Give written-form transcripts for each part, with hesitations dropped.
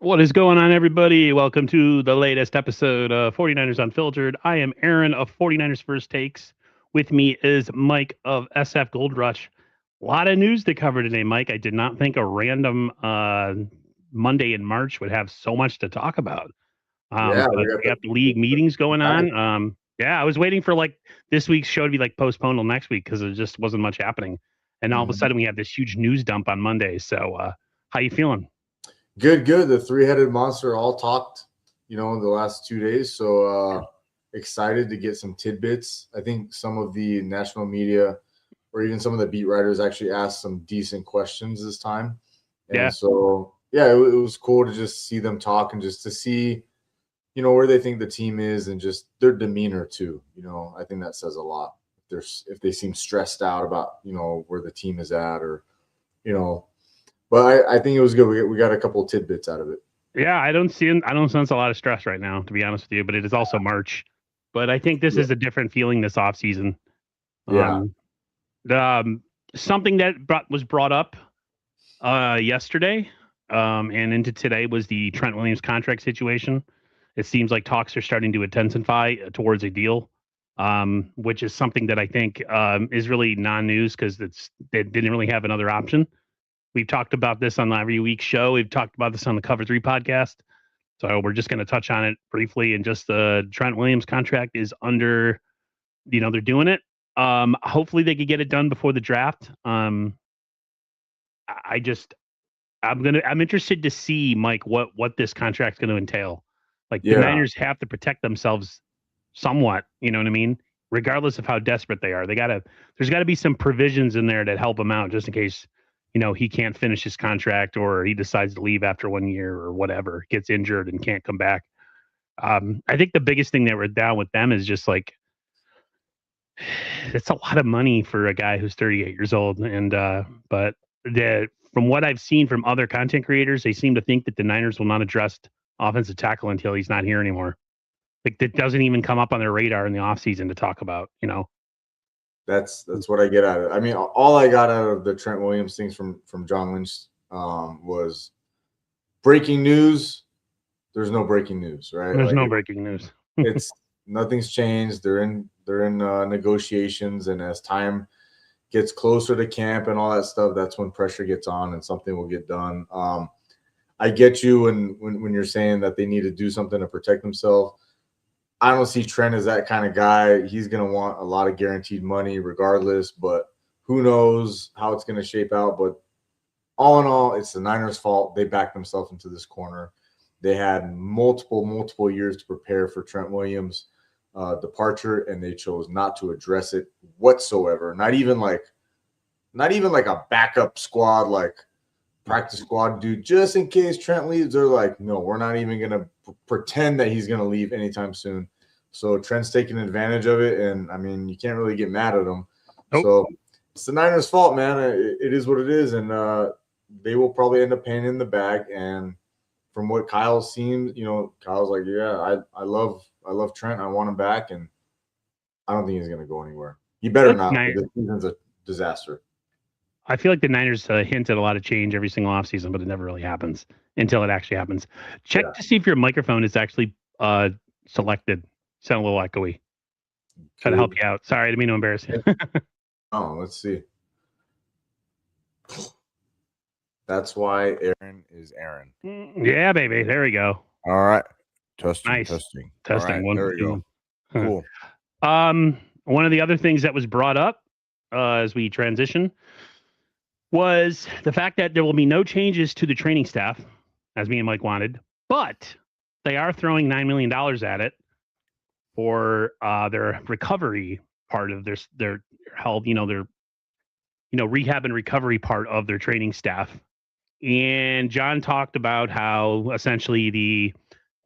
What is going on, everybody? Welcome to the latest episode of 49ers Unfiltered. I am Aaron of 49ers First Takes. With me is Mike of SF Gold Rush. A lot of news to cover today, Mike. I did not think a random Monday in March would have so much to talk about. Yeah, But we got we got the league meetings going the on. Yeah, I was waiting for like this week's show to be like postponed till next week because there just wasn't much happening. And all of a Mhm. sudden, we have this huge news dump on Monday. So, how you feeling? Good. The three-headed monster all talked, the last 2 days. So excited to get some tidbits. I think some of the national media or even some of the beat writers actually asked some decent questions this time. And Yeah. so, yeah, it was cool to just see them talk and just to see, where they think the team is and just their demeanor too. I think that says a lot. If they seem stressed out about, where the team is at or, you know, but I think it was good. We got a couple of tidbits out of it. Yeah, I don't sense a lot of stress right now, to be honest with you, but it is also March. But I think this Yeah. is a different feeling this off season. Yeah. Um, the, something that was brought up yesterday and into today was the Trent Williams contract situation. It seems like talks are starting to intensify towards a deal, which is something that I think is really non-news because they didn't really have another option. We've talked about this on the every week show. We've talked about this on the Cover Three podcast. So we're just going to touch on it briefly. And just the Trent Williams contract is under, they're doing it. Hopefully they could get it done before the draft. I just, I'm interested to see, Mike, what this contract's going to entail. Like the Yeah. Niners have to protect themselves somewhat. You know what I mean? Regardless of how desperate they are, there's got to be some provisions in there that help them out just in case, he can't finish his contract or he decides to leave after 1 year or whatever, gets injured and can't come back. I think the biggest thing that we're down with them is just like it's a lot of money for a guy who's 38 years old, and but from what I've seen from other content creators, they seem to think that the Niners will not address offensive tackle until he's not here anymore. Like that doesn't even come up on their radar in the offseason to talk about. That's what I get out of it. I mean, all I got out of the Trent Williams things from John Lynch was breaking news. There's no breaking news, right? There's Like no breaking news. it's nothing's changed. They're in negotiations, and as time gets closer to camp and all that stuff, that's when pressure gets on and something will get done. I get you when you're saying that they need to do something to protect themselves. I don't see Trent as that kind of guy. He's going to want a lot of guaranteed money regardless, but who knows how it's going to shape out. But all in all, it's the Niners' fault. They backed themselves into this corner. They had multiple years to prepare for Trent Williams' departure, and they chose not to address it whatsoever. Not even like a backup squad, like practice squad dude, just in case Trent leaves. They're like, no, we're not even gonna pretend that he's gonna leave anytime soon. So Trent's taking advantage of it, and I mean, you can't really get mad at him. Nope. So it's the Niners' fault, man. It is what it is, and they will probably end up paying in the bag. And from what Kyle seems, Kyle's like, yeah, I love Trent. I want him back, and I don't think he's gonna go anywhere. He better not. This season's a disaster. I feel like the Niners hint at a lot of change every single offseason, but it never really happens until it actually happens. Check to see if your microphone is actually selected. Sound a little echoey. Try to help you out. Sorry, I didn't mean to embarrass you. Oh, let's see. That's why Aaron is Aaron. Yeah, baby. There we go. All right. Testing. Nice. Testing. Testing. All right, One, there we go. Cool. One of the other things that was brought up as we transition was the fact that there will be no changes to the training staff, as me and Mike wanted, but they are throwing $9 million at it for their recovery part of their health, their rehab and recovery part of their training staff. And John talked about how essentially the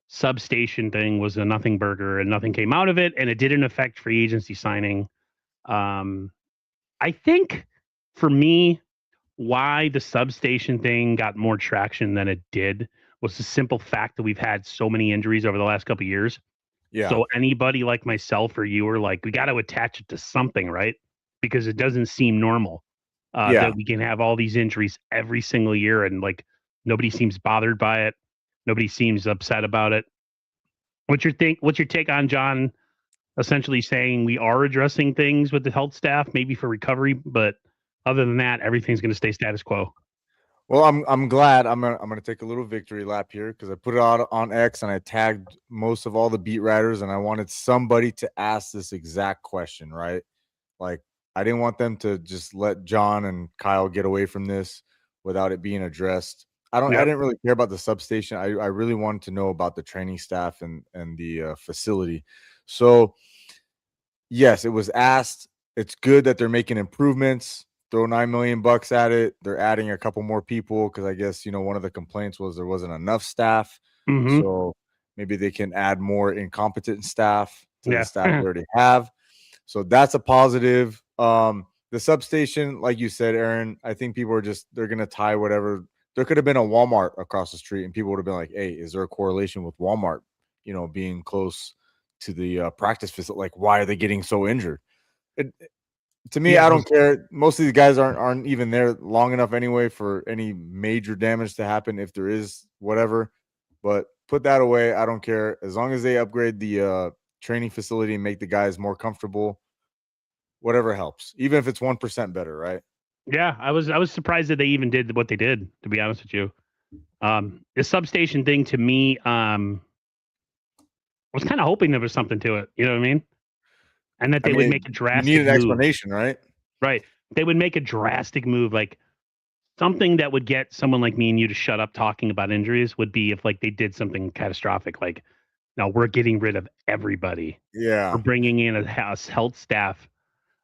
substation thing was a nothing burger and nothing came out of it, and it didn't affect free agency signing. I think for me, why the substation thing got more traction than it did was the simple fact that we've had so many injuries over the last couple of years. Yeah. So anybody like myself or you are like, we got to attach it to something, right? Because it doesn't seem normal that we can have all these injuries every single year and like nobody seems bothered by it. Nobody seems upset about it. What's your take on John essentially saying we are addressing things with the health staff, maybe for recovery, but other than that, everything's going to stay status quo? Well, I'm glad. I'm gonna take a little victory lap here because I put it out on X and I tagged most of all the beat writers, and I wanted somebody to ask this exact question, right? Like, I didn't want them to just let John and Kyle get away from this without it being addressed. I didn't really care about the substation. I really wanted to know about the training staff and the facility. So yes, it was asked. It's good that they're making improvements. Throw $9 million at it. They're adding a couple more people because I guess one of the complaints was there wasn't enough staff. Mm-hmm. So maybe they can add more incompetent staff to the staff they Yeah. already have. So that's a positive. The substation, like you said, Aaron, I think people are they're gonna tie whatever. There could have been a Walmart across the street, and people would have been like, "Hey, is there a correlation with Walmart, being close to the practice facility? Like, why are they getting so injured?" To me, Yeah, I don't care. Most of these guys aren't even there long enough anyway for any major damage to happen if there is whatever. But put that away. I don't care. As long as they upgrade the training facility and make the guys more comfortable, whatever helps. Even if it's 1% better, right? Yeah, I was surprised that they even did what they did, to be honest with you. The substation thing to me, I was kind of hoping there was something to it. You know what I mean? And that I they would mean, make a you need drastic an move. explanation, right? Right. They would make a drastic move, like something that would get someone like me and you to shut up talking about injuries would be if like they did something catastrophic, like, no, we're getting rid of everybody. We're Yeah. bringing in a health staff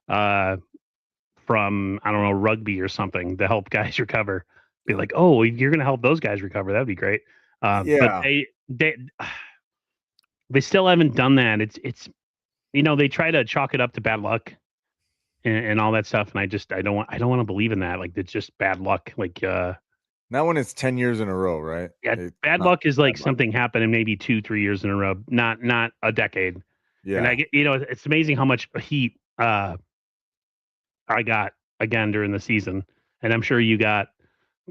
from, I don't know, rugby or something to help guys recover. Be like, oh, you're going to help those guys recover. That'd be great. But Yeah. they still haven't done that. It's they try to chalk it up to bad luck and all that stuff, and I don't want to believe in that. Like, it's just bad luck. Like, That one is 10 years in a row, right? yeah, It's bad not luck is like bad luck. something happened in maybe 2-3 years in a row, not a decade. And I Yeah. get, it's amazing how much heat I got again during the season, and I'm sure you got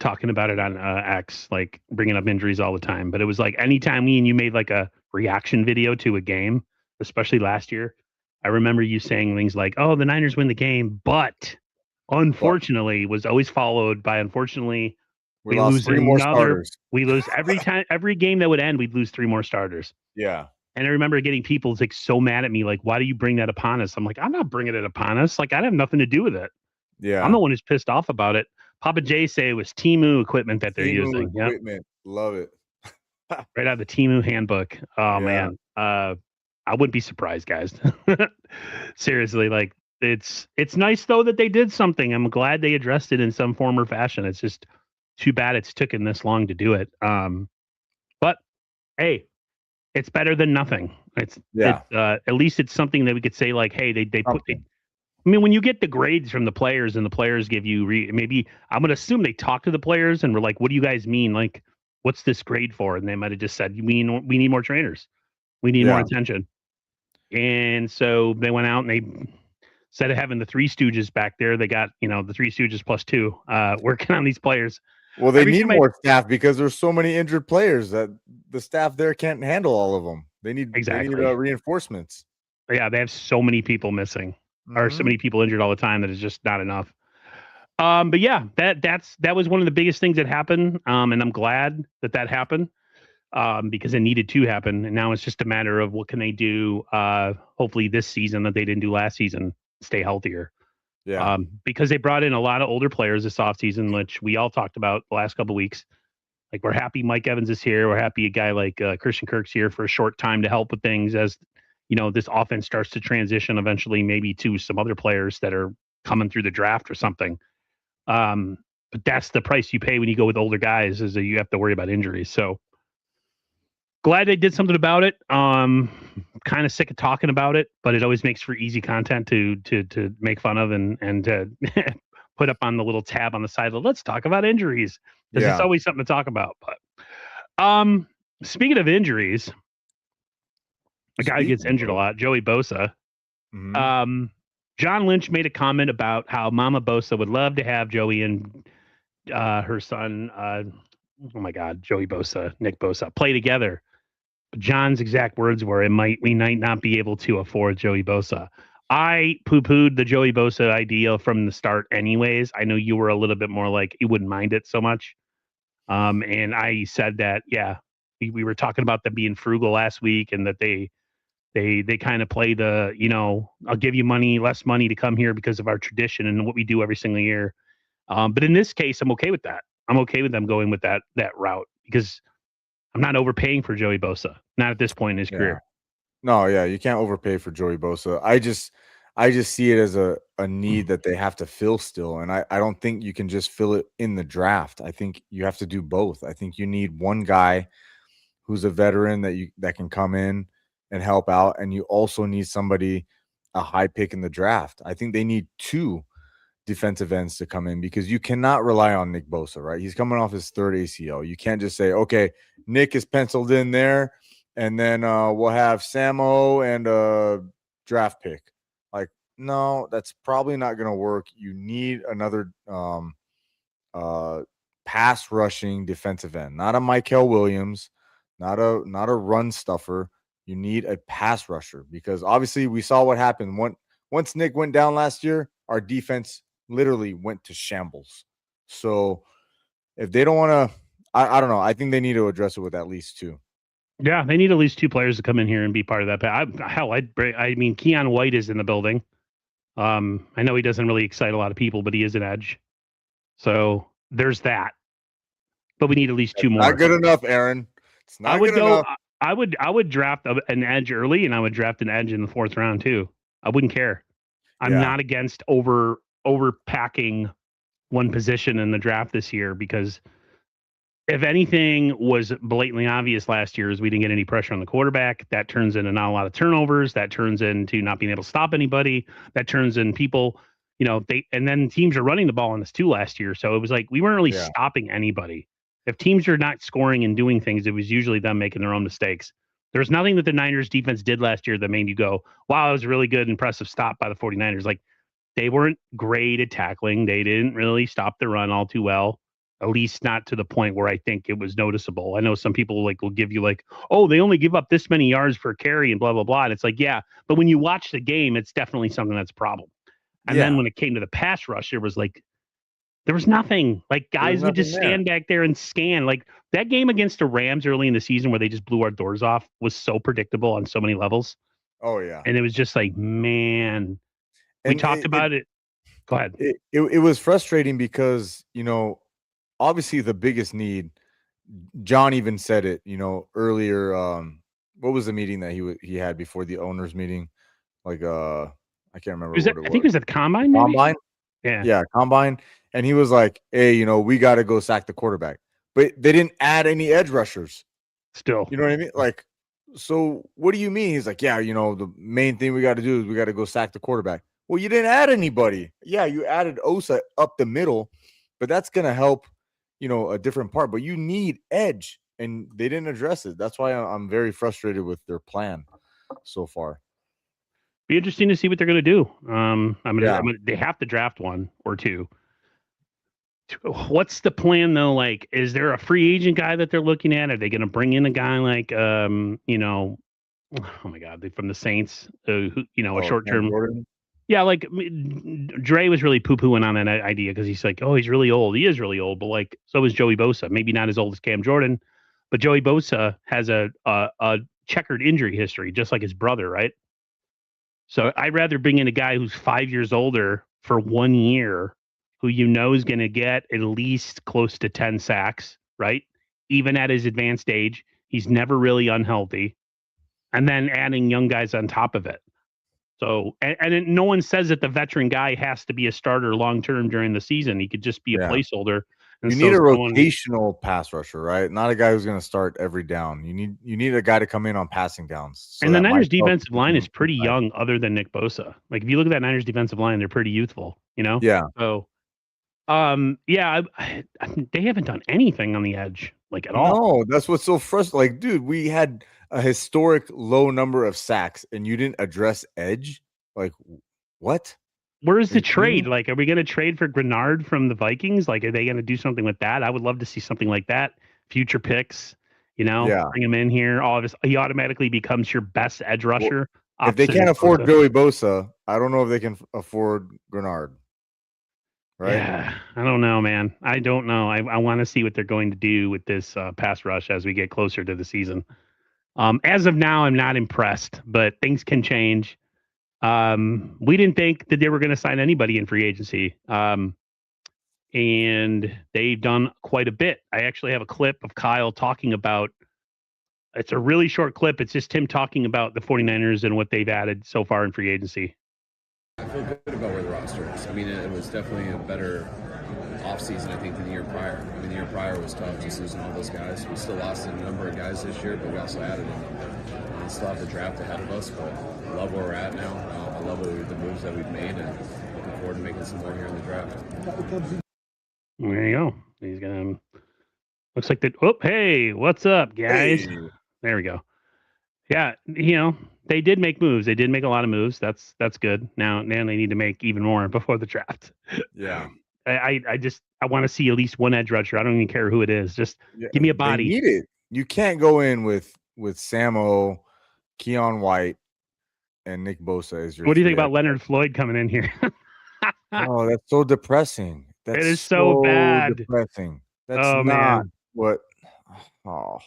talking about it on X, like bringing up injuries all the time. But it was like anytime me and you made like a reaction video to a game, especially last year, I remember you saying things like, "Oh, the Niners win the game," but But unfortunately, was always followed by unfortunately we we lost lose 3 more another. starters. We lose every game that would end, we'd lose 3 more starters. Yeah. And I remember getting people like so mad at me, like, "Why do you bring that upon us?" I'm like, "I'm not bringing it upon us. Like, I have nothing to do with it. I'm Yeah. the one who's pissed off about it." Papa J say it was Timu equipment that they're Temu using. Yep, equipment. Love it. right out of the Timu handbook. Oh Yeah. man, I wouldn't be surprised, guys. Seriously, like it's nice though that they did something. I'm glad they addressed it in some form or fashion. It's just too bad it's taken this long to do it. But hey, it's better than nothing. Yeah. At least it's something that we could say like, hey, they put. Something. I mean, when you get the grades from the players and the players give you maybe I'm gonna assume they talk to the players and were like, "What do you guys mean? Like, what's this grade for?" And they might have just said, "You mean we need more trainers, we need more Yeah. attention." And so they went out and they instead of having the Three Stooges back there, they got the Three Stooges plus two working on these players. Well, they Every need time I more staff because there's so many injured players that the staff there can't handle all of them. They need exactly, reinforcements. yeah, they have so many people missing or so Mhm. many people injured all the time that it's just not enough. But yeah, that was one of the biggest things that happened, and I'm glad that happened because it needed to happen. And now it's just a matter of what can they do, hopefully this season that they didn't do last season, stay healthier. Yeah. Because they brought in a lot of older players this offseason, which we all talked about the last couple of weeks. Like we're happy Mike Evans is here. We're happy a guy like Christian Kirk's here for a short time to help with things as this offense starts to transition eventually, maybe to some other players that are coming through the draft or something. But that's the price you pay when you go with older guys is that you have to worry about injuries. So glad they did something about it. Kind of sick of talking about it, but it always makes for easy content to make fun of and to put up on the little tab on the side of let's talk about injuries because it's Yeah. always something to talk about. But speaking of injuries, a guy who gets Speaking injured a of, lot, Joey Bosa. mhm. John Lynch made a comment about how Mama Bosa would love to have Joey and her son oh my God, Joey Bosa, Nick Bosa play together. John's exact words were, we might not be able to afford Joey Bosa. I poo-pooed the Joey Bosa idea from the start anyways. I know you were a little bit more like you wouldn't mind it so much. And I said that, yeah, we were talking about them being frugal last week and that they kind of play the, I'll give you money, less money to come here because of our tradition and what we do every single year. But in this case, I'm okay with that. I'm okay with them going with that route because I'm not overpaying for Joey Bosa. Not at this point in his career. No, yeah, you can't overpay for Joey Bosa. I just see it as a need that they have to fill still. And I don't think you can just fill it in the draft. I think you have to do both. I think you need one guy who's a veteran that can come in and help out. And you also need somebody, a high pick in the draft. I think they need two defensive ends to come in because you cannot rely on Nick Bosa, right? He's coming off his third ACL. You can't just say, okay, Nick is penciled in there, and then we'll have Samo and a draft pick. Like, no, that's probably not going to work. You need another pass rushing defensive end, not a Michael Williams, not a run stuffer. You need a pass rusher because obviously we saw what happened once Nick went down last year. Our defense literally went to shambles. So if they don't want to, I don't know. I think they need to address it with at least two. Yeah, they need at least two players to come in here and be part of that. I mean, Keon White is in the building. I know he doesn't really excite a lot of people, but he is an edge. So there's that. But we need at least two more. Not good enough, Aaron. It's not good enough. I would draft an edge early, and I would draft an edge in the 4th round too. I wouldn't care. I'm not against overpacking one position in the draft this year because if anything was blatantly obvious last year is we didn't get any pressure on the quarterback. That turns into not a lot of turnovers. That turns into not being able to stop anybody. That turns in people, and then teams are running the ball on us too last year. So it was like we weren't really stopping anybody. If teams are not scoring and doing things, it was usually them making their own mistakes. There's nothing that the Niners defense did last year that made you go, wow, it was a really good, impressive stop by the 49ers. Like, they weren't great at tackling. They didn't really stop the run all too well, at least not to the point where I think it was noticeable. I know some people will give you oh, they only give up this many yards per carry and blah, blah, blah. And it's like, yeah, but when you watch the game, it's definitely something that's a problem. And then when it came to the pass rush, there was nothing. Like, guys would just stand back there and scan. Like, that game against the Rams early in the season where they just blew our doors off was so predictable on so many levels. Oh, yeah. And it was just like, man, we talked about it. Go ahead. It was frustrating because, obviously the biggest need, John even said it, earlier. What was the meeting that he had before the owners meeting? Like, I can't remember. I think it was at the Combine. Combine? Yeah. Yeah, Combine. And he was like, hey, we got to go sack the quarterback. But they didn't add any edge rushers. Still. You know what I mean? Like, so what do you mean? He's like, yeah, the main thing we got to do is we got to go sack the quarterback. Well, you didn't add anybody. Yeah, you added Osa up the middle, but that's going to help, a different part. But you need edge, and they didn't address it. That's why I'm very frustrated with their plan so far. Be interesting to see what they're going to do. They have to draft one or two. What's the plan though? Like, is there a free agent guy that they're looking at? Are they going to bring in a guy like, oh my God, from the Saints, a short term? Yeah, like Dre was really poo-pooing on that idea because he's like, oh, he's really old. He is really old, but so is Joey Bosa. Maybe not as old as Cam Jordan, but Joey Bosa has a checkered injury history, just like his brother, right? So I'd rather bring in a guy who's 5 years older for 1 year, who is going to get at least close to 10 sacks, right? Even at his advanced age, he's never really unhealthy. And then adding young guys on top of it. So, and no one says that the veteran guy has to be a starter long-term during the season. He could just be a placeholder. And you need a rotational pass rusher, right? Not a guy who's going to start every down. You need a guy to come in on passing downs. And the Niners defensive line is pretty young other than Nick Bosa. Like, if you look at that Niners defensive line, they're pretty youthful, Yeah. So, they haven't done anything on the edge, at all. No, that's what's so frustrating. Like, dude, we had a historic low number of sacks, and you didn't address edge. Like, what? Where's the trade? Are we going to trade for Grenard from the Vikings? Are they going to do something with that? I would love to see something like that. future picks. Yeah. Bring him in here. All of this, he automatically becomes your best edge rusher. If they can't afford Joey Bosa, I don't know if they can afford Grenard. Right? Yeah, I don't know, man. I don't know. I want to see what they're going to do with this pass rush as we get closer to the season. As of now, I'm not impressed, but things can change. We didn't think that they were going to sign anybody in free agency. And they've done quite a bit. I actually have a clip of Kyle talking about, it's a really short clip. It's just him talking about the 49ers and what they've added so far in free agency. I feel good about where the roster is. I mean, it was definitely a better offseason, I think, than the year prior. I mean, the year prior was tough, just losing all those guys. We still lost a number of guys this year, but we also added them. We still have the draft ahead of us, but I love where we're at now. I love the moves that we've made, and looking forward to making some more here in the draft. There you go. He's gonna. Looks like that. Oh, hey, what's up, guys? Hey. There we go. Yeah, they did make moves. They did make a lot of moves. That's good. Now they need to make even more before the draft. Yeah. I want to see at least one edge rusher. I don't even care who it is. Just give me a body. They need it. You can't go in with Samo, Keon White, and Nick Bosa as your. What do you think about Leonard Floyd coming in here? Oh, that's so depressing. It is so bad. Depressing. That's not what. Oh.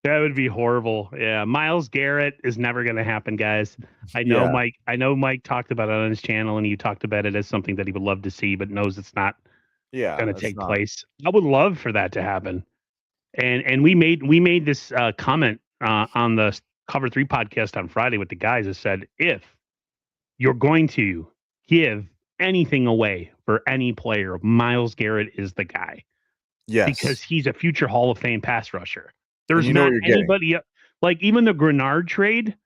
That would be horrible. Yeah, Myles Garrett is never going to happen, guys. I know Mike talked about it on his channel, and he talked about it as something that he would love to see, but knows it's not going to take place. I would love for that to happen. And we made this comment on the Cover 3 podcast on Friday with the guys that said, if you're going to give anything away for any player, Myles Garrett is the guy. Yes, because he's a future Hall of Fame pass rusher. There's not anybody like even the Grenard trade.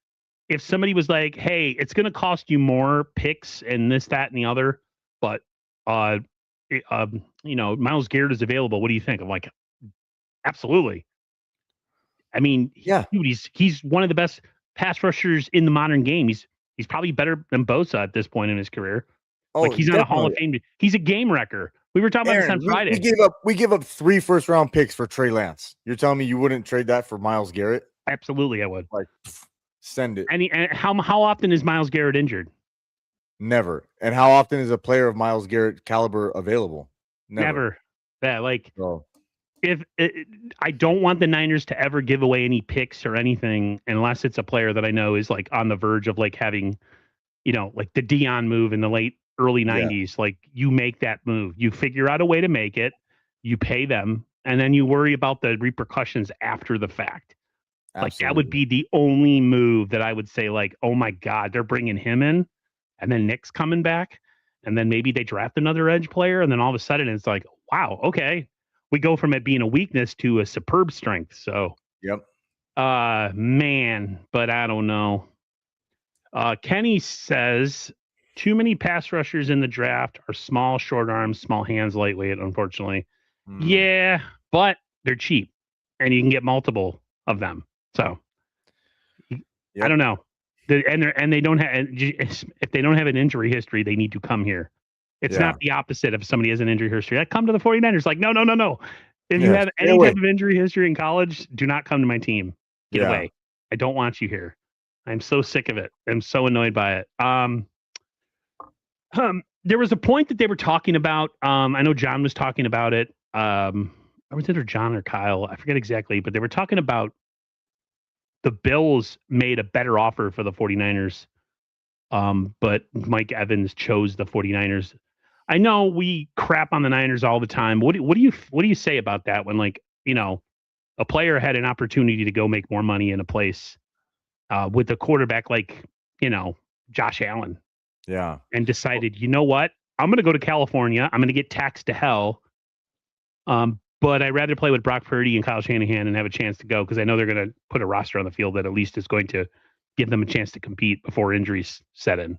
If somebody was like, "Hey, it's going to cost you more picks and this, that, and the other, but Myles Garrett is available. What do you think?" I'm like, absolutely. I mean, dude, he's one of the best pass rushers in the modern game. He's probably better than Bosa at this point in his career. Oh, like he's not a Hall of Fame. He's a game wrecker. We were talking about this on Friday. We gave up 3 first-round picks for Trey Lance. You're telling me you wouldn't trade that for Myles Garrett? Absolutely, I would. Like, send it. And how often is Myles Garrett injured? Never. And how often is a player of Myles Garrett caliber available? Never. Yeah, like I don't want the Niners to ever give away any picks or anything unless it's a player that I know is like on the verge of like having, like the Dion move in the early 90s. Like you make that move, you figure out a way to make it, you pay them, and then you worry about the repercussions after the fact. Absolutely. Like that would be the only move that I would say like, oh my God, they're bringing him in and then Nick's coming back and then maybe they draft another edge player. And then all of a sudden it's like, wow, okay. We go from it being a weakness to a superb strength. So, man, but I don't know. Kenny says, too many pass rushers in the draft are small, short arms, small hands, lightweight, unfortunately. Yeah, but they're cheap and you can get multiple of them. So I don't know. And they don't have, if they don't have an injury history, they need to come here. It's not the opposite. If somebody has an injury history, I come to the 49ers. Like, no. If you have any type of injury history in college, do not come to my team. Get away. I don't want you here. I'm so sick of it. I'm so annoyed by it. There was a point that they were talking about. I know John was talking about it. Or was it John or Kyle? I forget exactly, but they were talking about the Bills made a better offer for the 49ers. But Mike Evans chose the 49ers. I know we crap on the Niners all the time. What do you say about that when a player had an opportunity to go make more money in a place with a quarterback like, Josh Allen. Yeah. And decided, you know what? I'm going to go to California. I'm going to get taxed to hell. But I'd rather play with Brock Purdy and Kyle Shanahan and have a chance to go because I know they're going to put a roster on the field that at least is going to give them a chance to compete before injuries set in.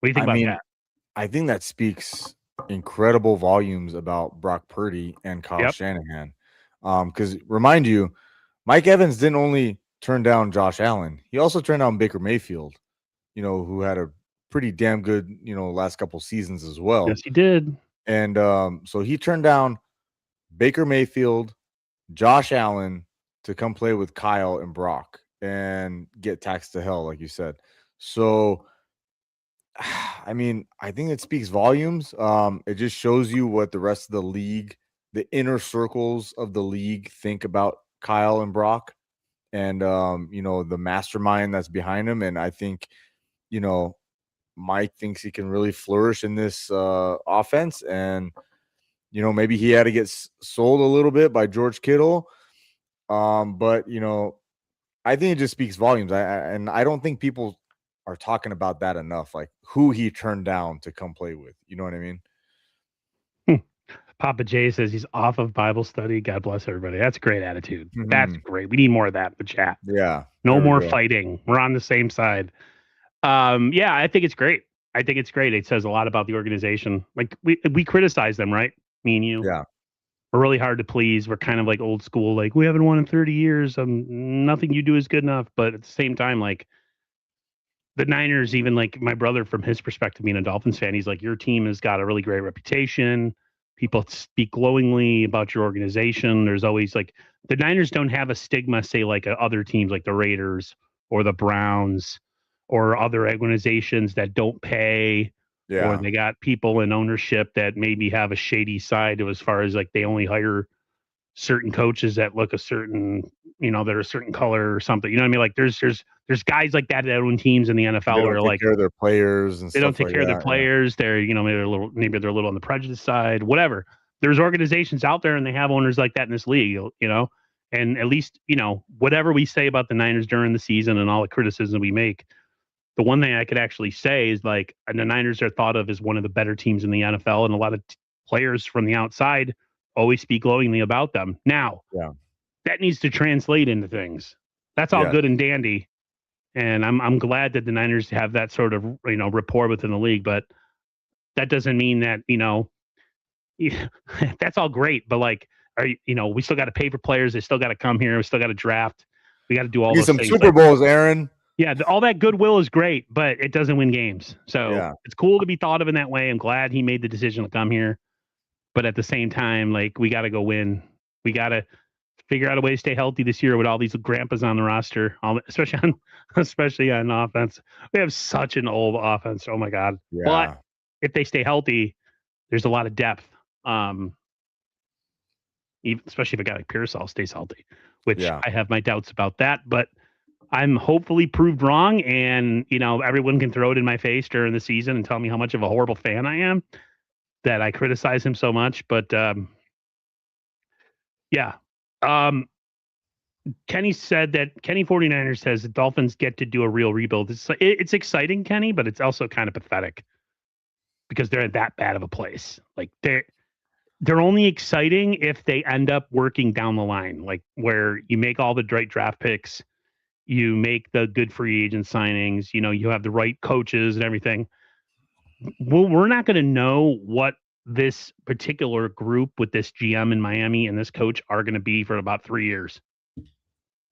What do you think about that? I think that speaks incredible volumes about Brock Purdy and Kyle Shanahan. Because remind you, Mike Evans didn't only turn down Josh Allen, he also turned down Baker Mayfield, who had a pretty damn good, last couple seasons as well. Yes, he did. And so he turned down Baker Mayfield, Josh Allen to come play with Kyle and Brock and get taxed to hell, like you said. So, I mean, I think it speaks volumes. It just shows you what the rest of the league, the inner circles of the league, think about Kyle and Brock, and the mastermind that's behind him. And I think, Mike thinks he can really flourish in this offense, and maybe he had to get sold a little bit by George Kittle. But I think it just speaks volumes. I don't think people are talking about that enough, like who he turned down to come play with. You know what I mean? Papa J says he's off of Bible study. God bless everybody. That's a great attitude. Mhm. That's great. We need more of that in the chat. Yeah. No more fighting. We're on the same side. Yeah, I think it's great. I think it's great. It says a lot about the organization. Like we criticize them, right? Me and you. Yeah. We're really hard to please. We're kind of like old school. Like we haven't won in 30 years. Nothing you do is good enough. But at the same time, like the Niners, even like my brother, from his perspective, being a Dolphins fan, he's like, your team has got a really great reputation. People speak glowingly about your organization. There's always like the Niners don't have a stigma, say like other teams like the Raiders or the Browns or other organizations that don't pay, or they got people in ownership that maybe have a shady side as far as like they only hire certain coaches that look a certain, that are a certain color or something. You know what I mean? Like there's guys like that own teams in the NFL They who don't are take like care of their players and they don't take care of their players. They're maybe they're a little on the prejudice side, whatever. There's organizations out there and they have owners like that in this league, and at least, whatever we say about the Niners during the season and all the criticism we make, the one thing I could actually say is like the Niners are thought of as one of the better teams in the NFL, and a lot of players from the outside always speak glowingly about them. Now, that needs to translate into things. That's all good and dandy. And I'm glad that the Niners have that sort of, rapport within the league, but that doesn't mean that, that's all great. But like, we still got to pay for players. They still got to come here. We still got to draft. We got to do all those things. Super Bowls, Aaron. Yeah, all that goodwill is great, but it doesn't win games. So it's cool to be thought of in that way. I'm glad he made the decision to come here. But at the same time, like, we got to go win. We got to figure out a way to stay healthy this year with all these grandpas on the roster, especially on offense. We have such an old offense. Oh my God. Yeah. But if they stay healthy, there's a lot of depth. Especially if a guy like Pearsall stays healthy, which I have my doubts about that, but I'm hopefully proved wrong. And, everyone can throw it in my face during the season and tell me how much of a horrible fan I am, that I criticize him so much. But Kenny said that Kenny 49ers says the Dolphins get to do a real rebuild. It's exciting, Kenny, but it's also kind of pathetic because they're in that bad of a place. Like they're only exciting if they end up working down the line, like where you make all the right draft picks, you make the good free agent signings, you have the right coaches and everything. Well, we're not going to know what this particular group with this GM in Miami and this coach are going to be for about 3 years.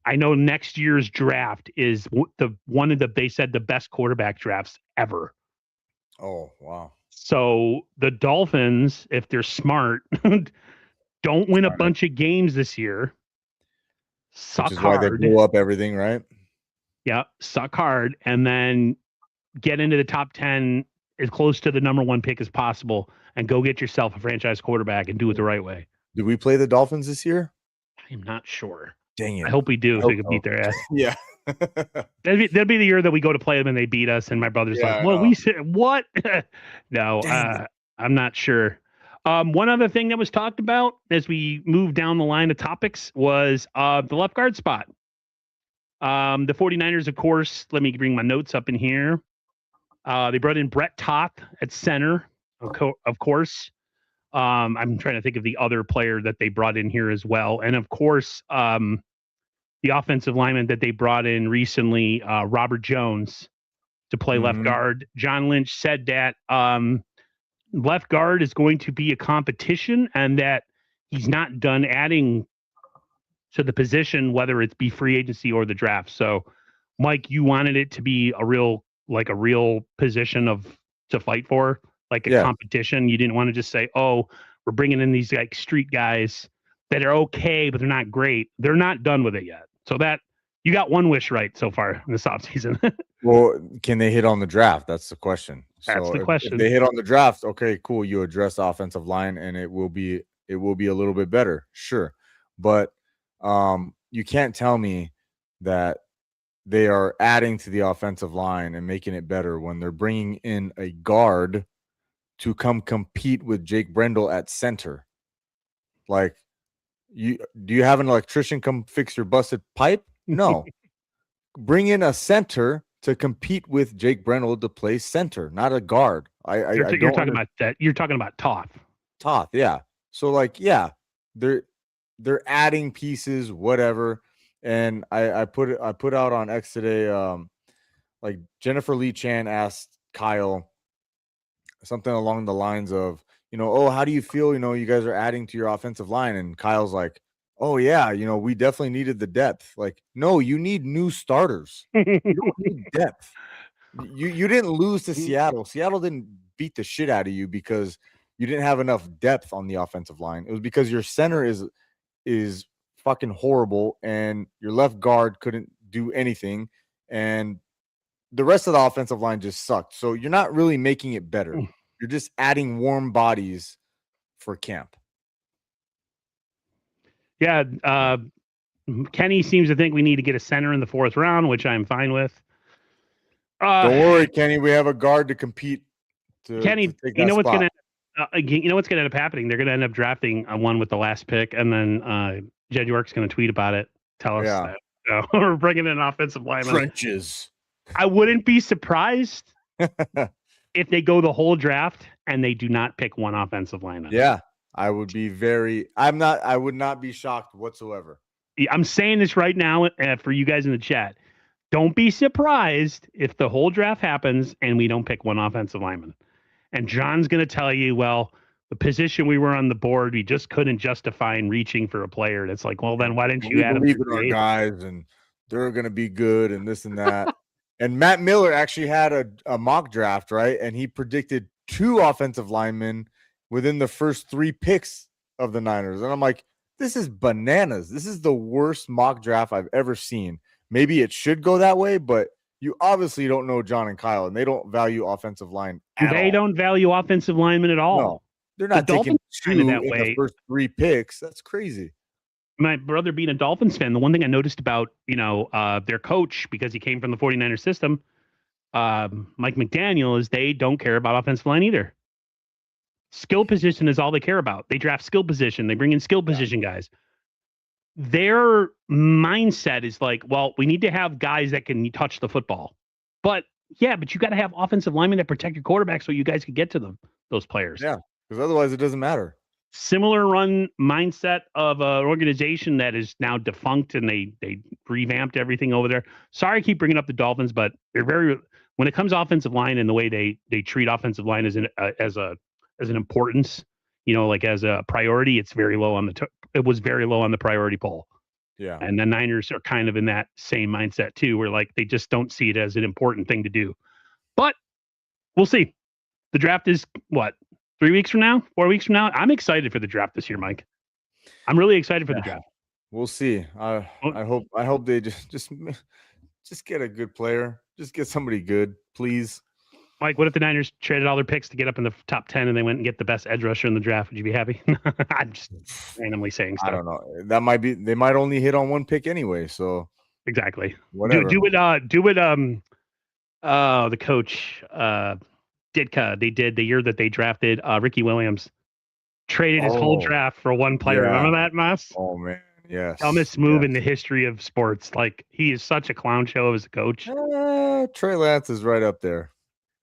I know next year's draft is they said the best quarterback drafts ever. Oh, wow. So the Dolphins, if they're smart, don't win a bunch of games this year. Suck hard. Why they blew up everything, right? Yeah, suck hard, and then get into the top 10 as close to the number 1 pick as possible, and go get yourself a franchise quarterback and do it the right way. Do we play the Dolphins this year? I'm not sure. Dang it! I hope we do, so we can beat their ass. Yeah. That'd be the year that we go to play them and they beat us, and my brother's like, "Well, we said what?" No, I'm not sure. One other thing that was talked about as we moved down the line of topics was the left guard spot. The 49ers, of course, let me bring my notes up in here. They brought in Brett Toth at center, of course. I'm trying to think of the other player that they brought in here as well. And of course, the offensive lineman that they brought in recently, Robert Jones, to play left guard. John Lynch said that left guard is going to be a competition and that he's not done adding to the position, whether it's be free agency or the draft. So, Mike, you wanted it to be a real position to fight for, like a competition. You didn't want to just say, "Oh, we're bringing in these like street guys that are okay, but they're not great. They're not done with it yet. So that you got one wish right so far in this offseason. Well, can they hit on the draft? That's the question. That's So the question. if they hit on the draft, okay, cool. You address the offensive line, and it will be a little bit better, sure. But you can't tell me that they are adding to the offensive line and making it better when they're bringing in a guard to come compete with Jake Brendel at center. Like, do you have an electrician come fix your busted pipe? No. Bring in a center to compete with Jake Brendel to play center, not a guard. You're talking about that. You're talking about Toth. Toth, yeah. So like, yeah, they're adding pieces, whatever. And I put out on X today, like Jennifer Lee Chan asked Kyle something along the lines of, oh, how do you feel? You guys are adding to your offensive line, and Kyle's like, oh yeah, we definitely needed the depth. Like, no, you need new starters. You don't need depth. You didn't lose to Seattle. Seattle didn't beat the shit out of you because you didn't have enough depth on the offensive line. It was because your center is fucking horrible, and your left guard couldn't do anything, and the rest of the offensive line just sucked. So you're not really making it better. You're just adding warm bodies for camp. Yeah, Kenny seems to think we need to get a center in the 4th round, which I'm fine with. Don't worry, Kenny. We have a guard to compete. Kenny, you know what's going to end up happening? They're going to end up drafting one with the last pick, and then Jed York's going to tweet about it. Tell us that we're bringing in an offensive lineman. Trenches. I wouldn't be surprised if they go the whole draft and they do not pick one offensive lineman. Yeah, I would be I would not be shocked whatsoever. I'm saying this right now for you guys in the chat. Don't be surprised if the whole draft happens and we don't pick one offensive lineman. And John's going to tell you, well, the position we were on the board, we just couldn't justify in reaching for a player. And it's like, well, then why didn't you add believe in our guys and they're going to be good and this and that. And Matt Miller actually had a mock draft, right? And he predicted 2 offensive linemen within the first 3 picks of the Niners. And I'm like, this is bananas. This is the worst mock draft I've ever seen. Maybe it should go that way, but you obviously don't know John and Kyle, and they don't value offensive line at all. They don't value offensive linemen at all. No, they're not taking 2 in the first 3 picks. That's crazy. My brother being a Dolphins fan, the one thing I noticed about, their coach, because he came from the 49ers system, Mike McDaniel, is they don't care about offensive line either. Skill position is all they care about. They draft skill position. They bring in skill position guys. Their mindset is like, well, we need to have guys that can touch the football. But you got to have offensive linemen that protect your quarterback so you guys can get to them, those players. Yeah, because otherwise it doesn't matter. Similar run mindset of an organization that is now defunct, and they revamped everything over there. Sorry, I keep bringing up the Dolphins, but they're when it comes to offensive line and the way they treat offensive line as an importance, like as a priority, it's very low on it was very low on the priority poll. Yeah, and the Niners are kind of in that same mindset too, where like they just don't see it as an important thing to do. But we'll see. The draft is what? 3 weeks from now, 4 weeks from now. I'm excited for the draft this year, Mike. I'm really excited for the draft. We'll see. I hope they just get a good player. Just get somebody good, please. Mike, what if the Niners traded all their picks to get up in the top 10 and they went and get the best edge rusher in the draft? Would you be happy? I'm just randomly saying stuff. I don't know. They might only hit on 1 pick anyway. So exactly. Whatever. The coach, Ditka, they did the year that they drafted Ricky Williams, traded his whole draft for 1 player. Yeah. Remember that, Mas? Oh man, yes. Dumbest move in the history of sports. Like, he is such a clown show as a coach. Trey Lance is right up there.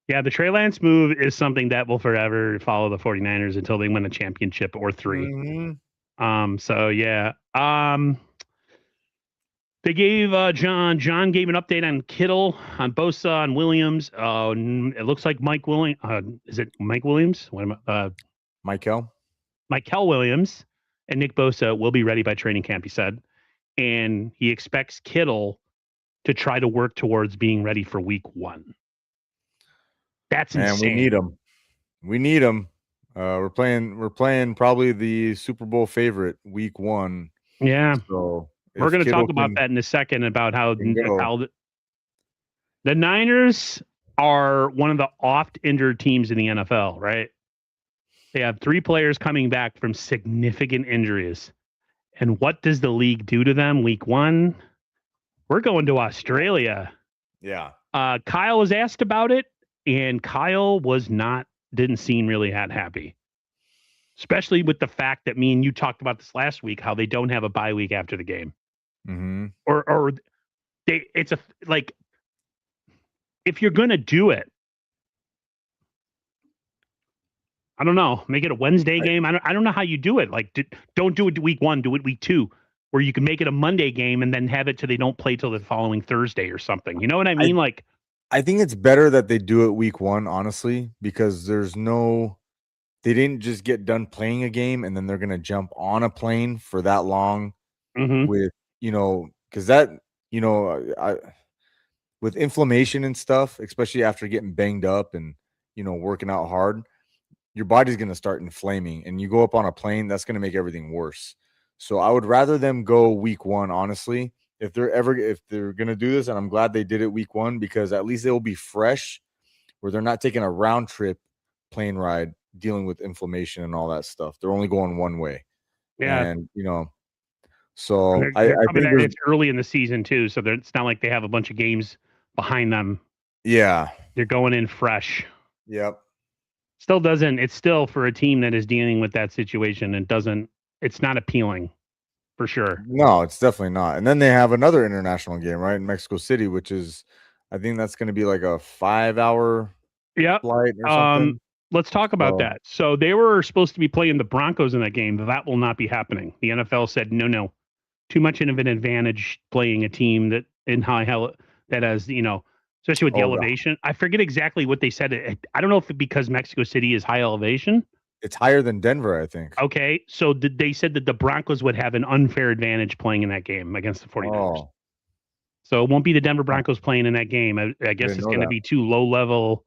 Yeah, the Trey Lance move is something that will forever follow the 49ers until they win a championship or 3. Mm-hmm. So yeah. They gave John gave an update on Kittle, on Bosa, on Williams. It looks like Mike Williams. Is it Mike Williams? What am I? Michael Williams and Nick Bosa will be ready by training camp, he said. And he expects Kittle to try to work towards being ready for week 1. That's insane. And we need him. We're playing probably the Super Bowl favorite week 1. Yeah, So we're if going to Kittle talk about that in a second about how can go, the Niners are one of the oft injured teams in the NFL, right? They have 3 players coming back from significant injuries. And what does the league do to them week 1? We're going to Australia. yeah. Kyle was asked about it, and Kyle didn't seem really that happy. Especially with the fact that me and you talked about this last week, how they don't have a bye week after the game. Mm-hmm. Or if you're going to do it, I don't know, make it a Wednesday game. I don't know how you do it. Like, don't do it week 1, do it week 2, where you can make it a Monday game and then have it till they don't play till the following Thursday or something. You know what I mean? I think it's better that they do it week 1, honestly, because they didn't just get done playing a game and then they're going to jump on a plane for that long with, because that, with inflammation and stuff, especially after getting banged up and, working out hard, your body's going to start inflaming, and you go up on a plane, that's going to make everything worse. So I would rather them go week 1, honestly, if they're going to do this. And I'm glad they did it week 1, because at least they'll be fresh, where they're not taking a round trip plane ride dealing with inflammation and all that stuff. They're only going one way. Yeah. And, so I think it's early in the season too. So it's not like they have a bunch of games behind them. Yeah. They're going in fresh. Yep. It's still for a team that is dealing with that situation. It's not appealing for sure. No, it's definitely not. And then they have another international game, right, in Mexico City, which is, I think that's going to be like a 5-hour flight or something. Let's talk about that. So they were supposed to be playing the Broncos in that game. That will not be happening. The NFL said, no, too much of an advantage playing a team that has, especially with the elevation. I forget exactly what they said. I don't know if because Mexico City is high elevation. It's higher than Denver, I think. Okay. So they said that the Broncos would have an unfair advantage playing in that game against the 49ers. Oh. So it won't be the Denver Broncos playing in that game. I guess it's going to be 2 low-level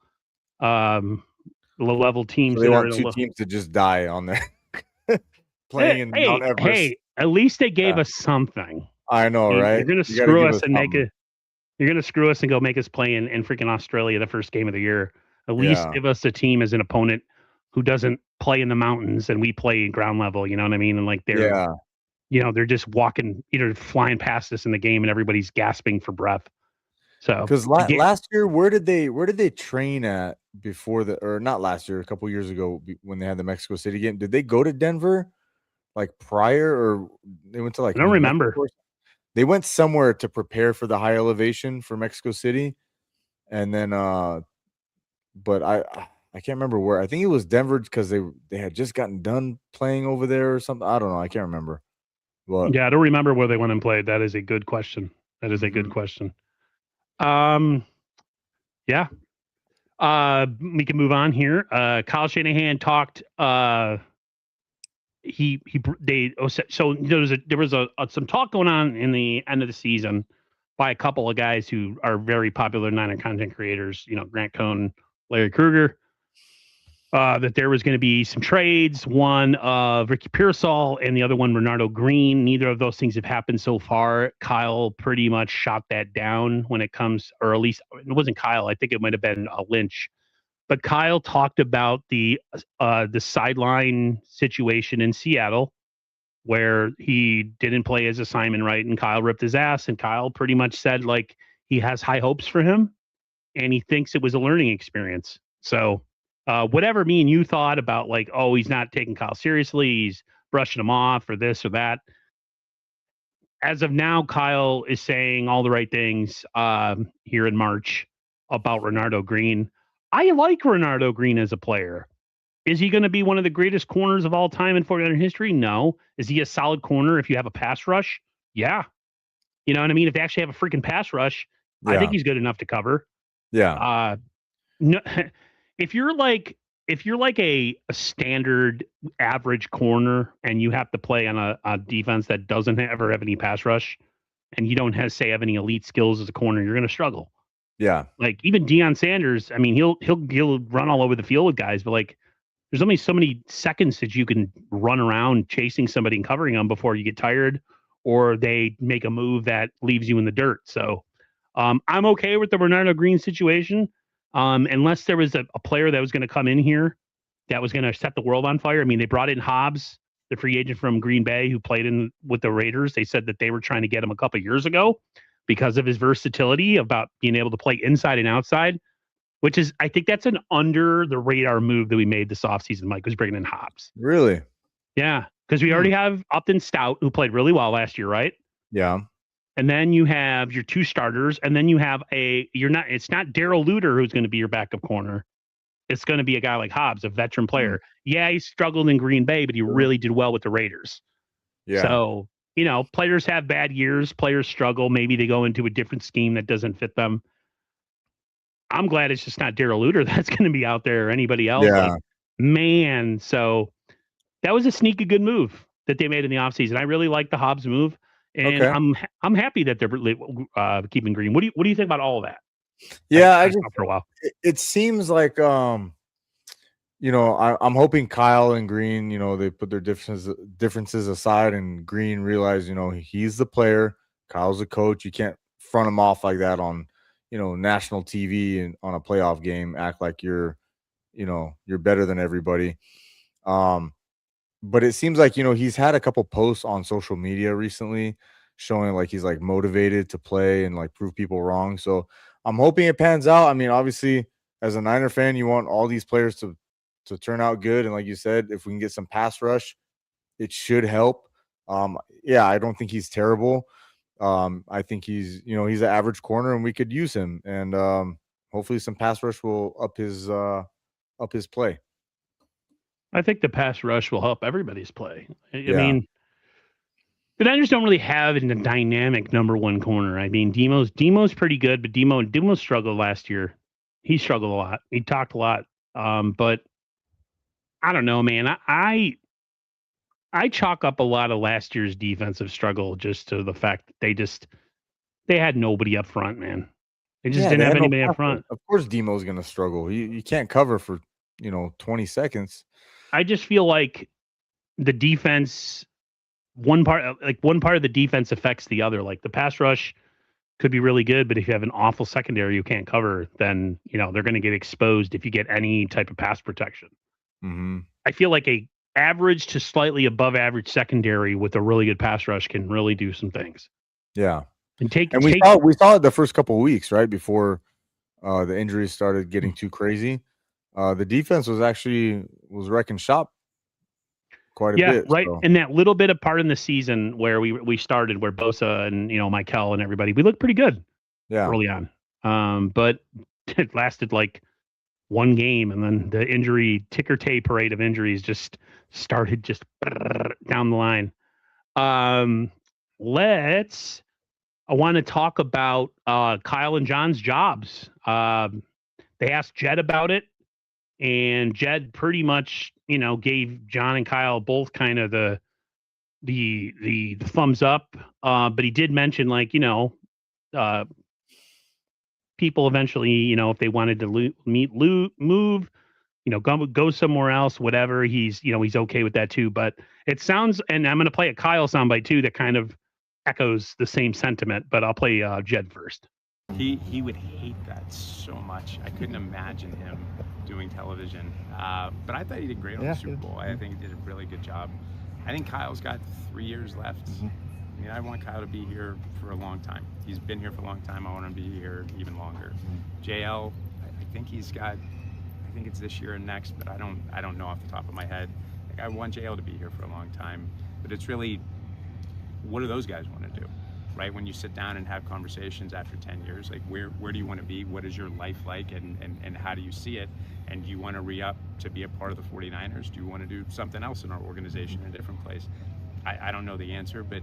teams. So they want 2 teams to just die on there playing in Mount Everest. Hey, at least they gave us something. I know, right? You're going to screw us and you're going to screw us and go make us play in freaking Australia the first game of the year. At least give us a team as an opponent who doesn't play in the mountains and we play ground level. You know what I mean? And like they're just walking, flying past us in the game and everybody's gasping for breath. So because last year, where did they train at before or not last year, a couple years ago when they had the Mexico City game? Did they go to Denver like prior, or they went to like? I don't remember. They went somewhere to prepare for the high elevation for Mexico City, and then but I can't remember where. I think it was Denver because they had just gotten done playing over there or something. I don't know. I can't remember. But yeah, I don't remember where they went and played. That is a good question. Good question. Yeah. We can move on here. Kyle Shanahan talked. So there was some talk going on in the end of the season by a couple of guys who are very popular Niner content creators. Grant Cohn, Larry Krueger. That there was going to be some trades, one of Ricky Pearsall and the other one Renardo Green. Neither of those things have happened so far. Kyle pretty much shot that down when it comes, or at least it wasn't Kyle. I think it might have been Lynch. But Kyle talked about the sideline situation in Seattle where he didn't play his assignment right and Kyle ripped his ass, and Kyle pretty much said like he has high hopes for him and he thinks it was a learning experience. So whatever me and you thought about like, oh, he's not taking Kyle seriously, he's brushing him off or this or that. As of now, Kyle is saying all the right things here in March about Renardo Green. I like Renardo Green as a player. Is he going to be one of the greatest corners of all time in 49er history? No. Is he a solid corner if you have a pass rush? Yeah. You know what I mean? If they actually have a freaking pass rush, I think he's good enough to cover. Yeah. No, if you're like a standard average corner and you have to play on a defense that doesn't ever have any pass rush and you don't have any elite skills as a corner, you're going to struggle. Yeah. Like even Deion Sanders, I mean, he'll run all over the field with guys, but like there's only so many seconds that you can run around chasing somebody and covering them before you get tired or they make a move that leaves you in the dirt. So I'm okay with the Bernardo Green situation. Unless there was a player that was going to come in here that was going to set the world on fire. I mean, they brought in Hobbs, the free agent from Green Bay who played in with the Raiders. They said that they were trying to get him a couple years ago because of his versatility about being able to play inside and outside, which is, I think that's an under the radar move that we made this offseason. Mike was bringing in Hobbs. Really? Yeah. Because we already have Upton Stout, who played really well last year, right? Yeah. And then you have your two starters, and then you have it's not Daryl Luter who's going to be your backup corner. It's going to be a guy like Hobbs, a veteran player. Yeah, he struggled in Green Bay, but he really did well with the Raiders. Yeah. So, players have bad years. Players struggle. Maybe they go into a different scheme that doesn't fit them. I'm glad it's just not Daryl Luter that's going to be out there or anybody else. Yeah. Like, man, so that was a sneaky good move that they made in the offseason. I really like the Hobbs move, and I'm happy that they're keeping Green. What do you think about all of that? Yeah, for a while. It seems like I'm hoping Kyle and Green, they put their differences aside, and Green realized, he's the player, Kyle's the coach. You can't front him off like that on, national TV and on a playoff game, act like you're better than everybody. But it seems like, he's had a couple posts on social media recently showing like he's like motivated to play and like prove people wrong. So I'm hoping it pans out. I mean, obviously, as a Niner fan, you want all these players to turn out good. And like you said, if we can get some pass rush, it should help. Yeah, I don't think he's terrible. I think he's an average corner, and we could use him. And hopefully, some pass rush will up his play. I think the pass rush will help everybody's play. I mean, the Niners don't really have a dynamic number one corner. I mean, Demo's pretty good, but Demo struggled last year. He struggled a lot. He talked a lot. But I don't know, man. I chalk up a lot of last year's defensive struggle just to the fact that they had nobody up front, man. They just didn't have anybody up front. Of course, Demo's going to struggle. You can't cover for 20 seconds. I just feel like the defense. One part of the defense affects the other. Like the pass rush could be really good, but if you have an awful secondary you can't cover, then they're going to get exposed if you get any type of pass protection. Mm-hmm. I feel like a average to slightly above average secondary with a really good pass rush can really do some things. Yeah, and we saw it the first couple of weeks, right before the injuries started getting too crazy. The defense was wrecking shop quite a bit. Right. So. And that little bit of part in the season where we started, where Bosa and Michael and everybody, we looked pretty good early on. But it lasted like one game, and then the injury ticker tape parade of injuries just started down the line. I want to talk about Kyle and John's jobs. They asked Jed about it, and Jed pretty much gave John and Kyle both kind of the thumbs up, but he did mention people eventually, if they wanted to move, go somewhere else, whatever. He's okay with that too. But it sounds, and I'm going to play a Kyle soundbite too that kind of echoes the same sentiment. But I'll play Jed first. He would hate that so much. I couldn't imagine him doing television. But I thought he did great on the Super Bowl. I think he did a really good job. I think Kyle's got 3 years left. Mm-hmm. I mean, I want Kyle to be here for a long time. He's been here for a long time. I want him to be here even longer. Mm-hmm. JL, I think I think it's this year and next, but I don't know off the top of my head. Like, I want JL to be here for a long time. But it's really, what do those guys want to do? Right, when you sit down and have conversations after 10 years, like where do you want to be? What is your life like, and how do you see it? And do you want to re-up to be a part of the 49ers? Do you want to do something else in our organization in a different place? I don't know the answer, but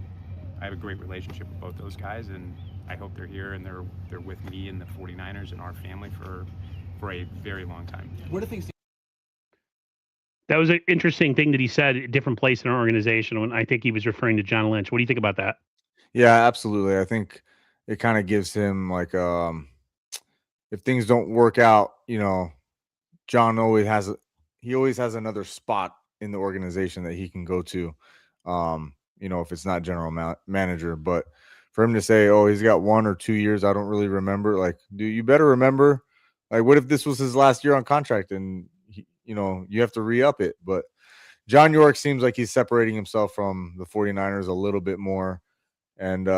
I have a great relationship with both those guys, and I hope they're here and they're with me and the 49ers and our family for a very long time. What are things? That was an interesting thing that he said, a different place in our organization, when I think he was referring to John Lynch. What do you think about that? Yeah, absolutely. I think it kind of gives him like, if things don't work out, John always he always has another spot in the organization that he can go to. If it's not general manager, but for him to say, oh, he's got 1 or 2 years, I don't really remember. Like, dude, you better remember. Like, what if this was his last year on contract and you have to re-up it? But John York seems like he's separating himself from the 49ers a little bit more. And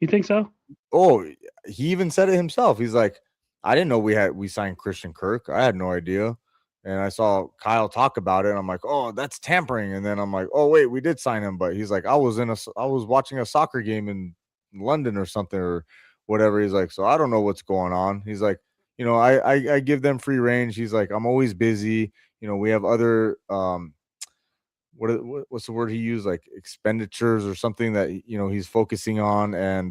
You think so? Oh, he even said it himself. He's like, I didn't know we signed Christian Kirk. I had no idea. And I saw Kyle talk about it, and I'm like, oh, that's tampering. And then I'm like, oh, wait, we did sign him. But he's like, I was watching a soccer game in London or something or whatever. He's like, so I don't know what's going on. He's like, I give them free range. He's like, I'm always busy. We have other what's the word he used, like expenditures or something that he's focusing on, and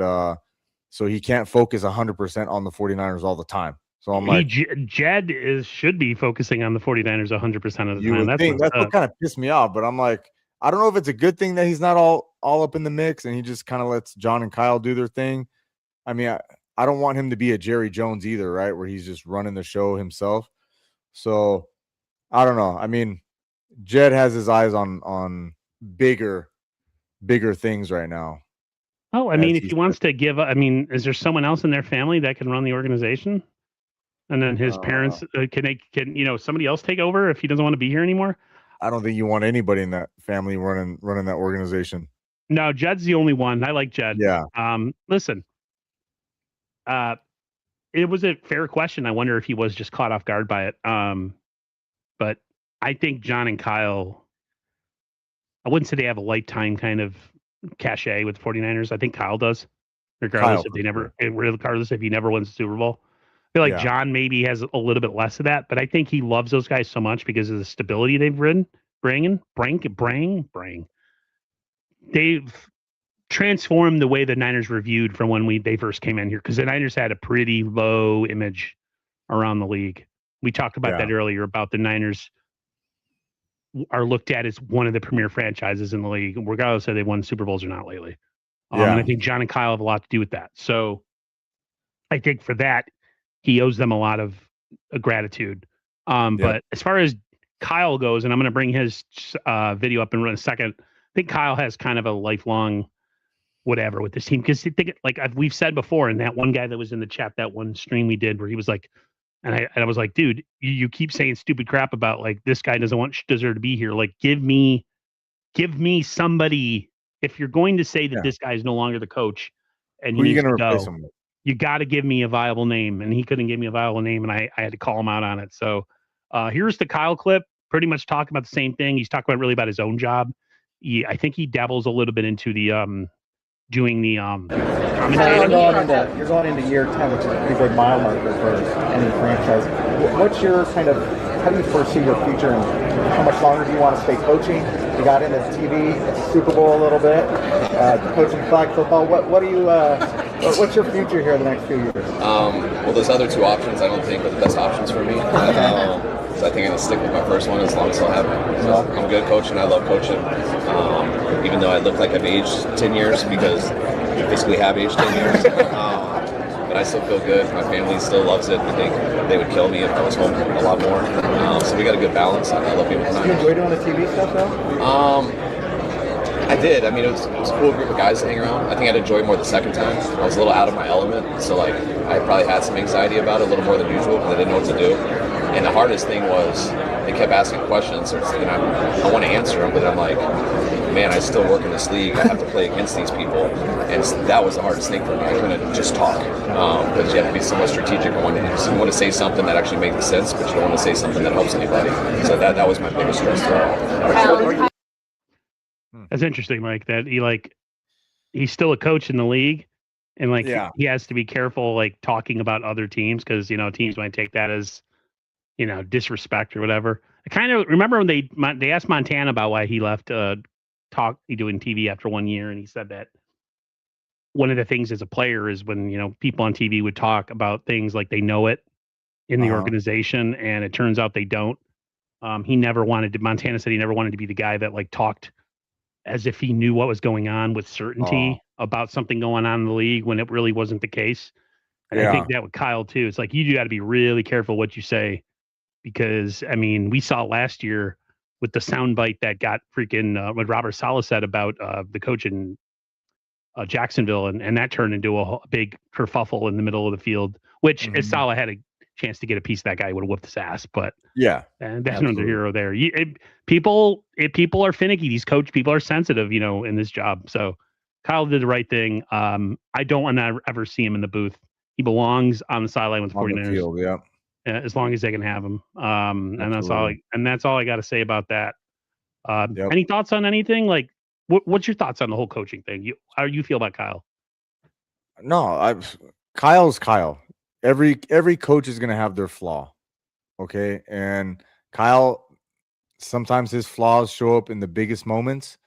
so he can't focus 100% on the 49ers all the time. So I'm like, Jed should be focusing on the 49ers 100% of the time. You would think that's what kind of pissed me off, but I'm like, I don't know if it's a good thing that he's not all up in the mix and he just kind of lets John and Kyle do their thing. I mean, I don't want him to be a Jerry Jones either, right? Where he's just running the show himself. So I don't know. I mean, Jed has his eyes on bigger things right now. Oh, I mean, if he wants to give, I mean, is there someone else in their family that can run the organization? And then his parents, can somebody else take over if he doesn't want to be here anymore? I don't think you want anybody in that family running that organization. No, Jed's the only one. I like Jed. Yeah. Listen, it was a fair question. I wonder if he was just caught off guard by it. But I think John and Kyle, I wouldn't say they have a lifetime kind of cachet with 49ers. I think Kyle does, regardless if he never wins the Super Bowl. I feel like John maybe has a little bit less of that, but I think he loves those guys so much because of the stability they've bringing. They've transformed the way the Niners were viewed from when they first came in here, because the Niners had a pretty low image around the league. We talked about that earlier, about the Niners are looked at as one of the premier franchises in the league, regardless of they won Super Bowls or not lately. And I think John and Kyle have a lot to do with that. So I think for that, he owes them a lot of gratitude. But as far as Kyle goes, and I'm going to bring his video up in a second, I think Kyle has kind of a lifelong whatever with this team, because we've said before, and that one guy that was in the chat, that one stream we did where he was like, and I was like, dude, you keep saying stupid crap about like this guy doesn't deserve to be here. Like, give me somebody. If you're going to say that this guy is no longer the coach and who are you going to replace him with? You got to give me a viable name. And he couldn't give me a viable name, and I had to call him out on it. So here's the Kyle clip, pretty much talking about the same thing. He's talking about his own job. I think he dabbles a little bit into the doing the commentating. You're going into year 10, which is a pretty big mile marker for any franchise. What's your how do you foresee your future, and how much longer do you want to stay coaching? You got into TV, Super Bowl a little bit, coaching flag football. What do you? What's your future here in the next few years? Well, those other two options I don't think are the best options for me. So I think I'm going to stick with my first one as long as I'll have it. So I'm good at coaching. I love coaching. Even though I look like I've aged 10 years, because I basically have aged 10 years. But I still feel good. My family still loves it. I think they would kill me if I was home a lot more. So we got a good balance. I love being with the Niners. Do you enjoy doing the TV stuff though? I did. I mean, it was a cool group of guys to hang around. I think I'd enjoy it more the second time. I was a little out of my element, so like I probably had some anxiety about it, a little more than usual, because I didn't know what to do. And the hardest thing was they kept asking questions, and I want to answer them, but I'm like, man, I still work in this league. I have to play against these people, and that was the hardest thing for me. I couldn't just talk, because you have to be somewhat strategic. You want to say something that actually makes sense, but you don't want to say something that helps anybody. So that was my biggest stress. That's interesting, Mike, that he's still a coach in the league, and he has to be careful talking about other teams, because teams might take that as disrespect or whatever. I kind of remember when they asked Montana about why he left doing TV after 1 year, and he said that one of the things as a player is when people on TV would talk about things like they know it in the organization, and it turns out they don't. Montana said he never wanted to be the guy that talked as if he knew what was going on with certainty about something going on in the league when it really wasn't the case. And I think that with Kyle too, it's like you got to be really careful what you say because I mean, we saw last year with the soundbite that got freaking what Robert Saleh said about the coach in Jacksonville, and that turned into a big kerfuffle in the middle of the field. Which, if Saleh had a chance to get a piece of that guy, would have whooped his ass. But Yeah, and there's another hero there. People are finicky. These people are sensitive, in this job. So Kyle did the right thing. I don't want to ever see him in the booth. He belongs on the sideline with 49ers. Field, yeah. As long as they can have him. And that's all I got to say about that. Any thoughts on anything? Like, what's your thoughts on the whole coaching thing? How do you feel about Kyle? No, Kyle's Kyle. Every coach is going to have their flaw. Okay. And Kyle, sometimes his flaws show up in the biggest moments,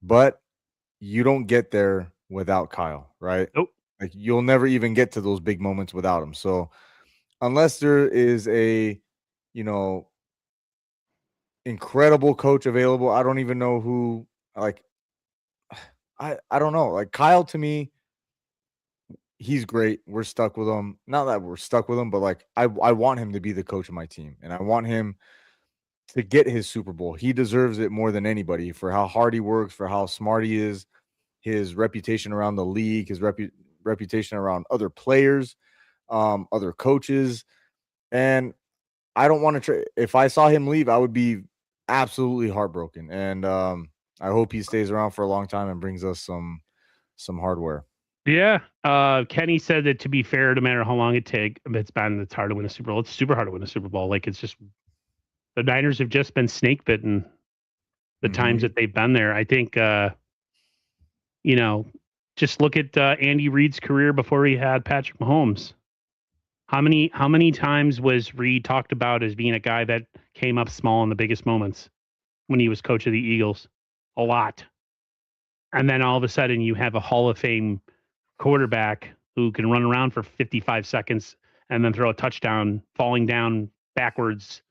but you don't get there without Kyle, right? Nope. Like, you'll never even get to those big moments without him. So unless there is a, incredible coach available, I don't even know who, like, I don't know. Like, Kyle, to me, he's great. We're stuck with him. Not that we're stuck with him, but like, I want him to be the coach of my team, and I want him to get his Super Bowl. He deserves it more than anybody for how hard he works, for how smart he is, his reputation around the league, his reputation around other players, other coaches. And I don't want to trade. If I saw him leave, I would be absolutely heartbroken. And I hope he stays around for a long time and brings us some hardware. Yeah. Kenny said that, to be fair, no matter how long it takes, it's hard to win a Super Bowl. It's super hard to win a Super Bowl. Like, it's just, the Niners have just been snake bitten the times that they've been there. I think, just look at Andy Reid's career before he had Patrick Mahomes. How many times was Reid talked about as being a guy that came up small in the biggest moments when he was coach of the Eagles? A lot. And then all of a sudden you have a Hall of Fame quarterback who can run around for 55 seconds and then throw a touchdown, falling down backwards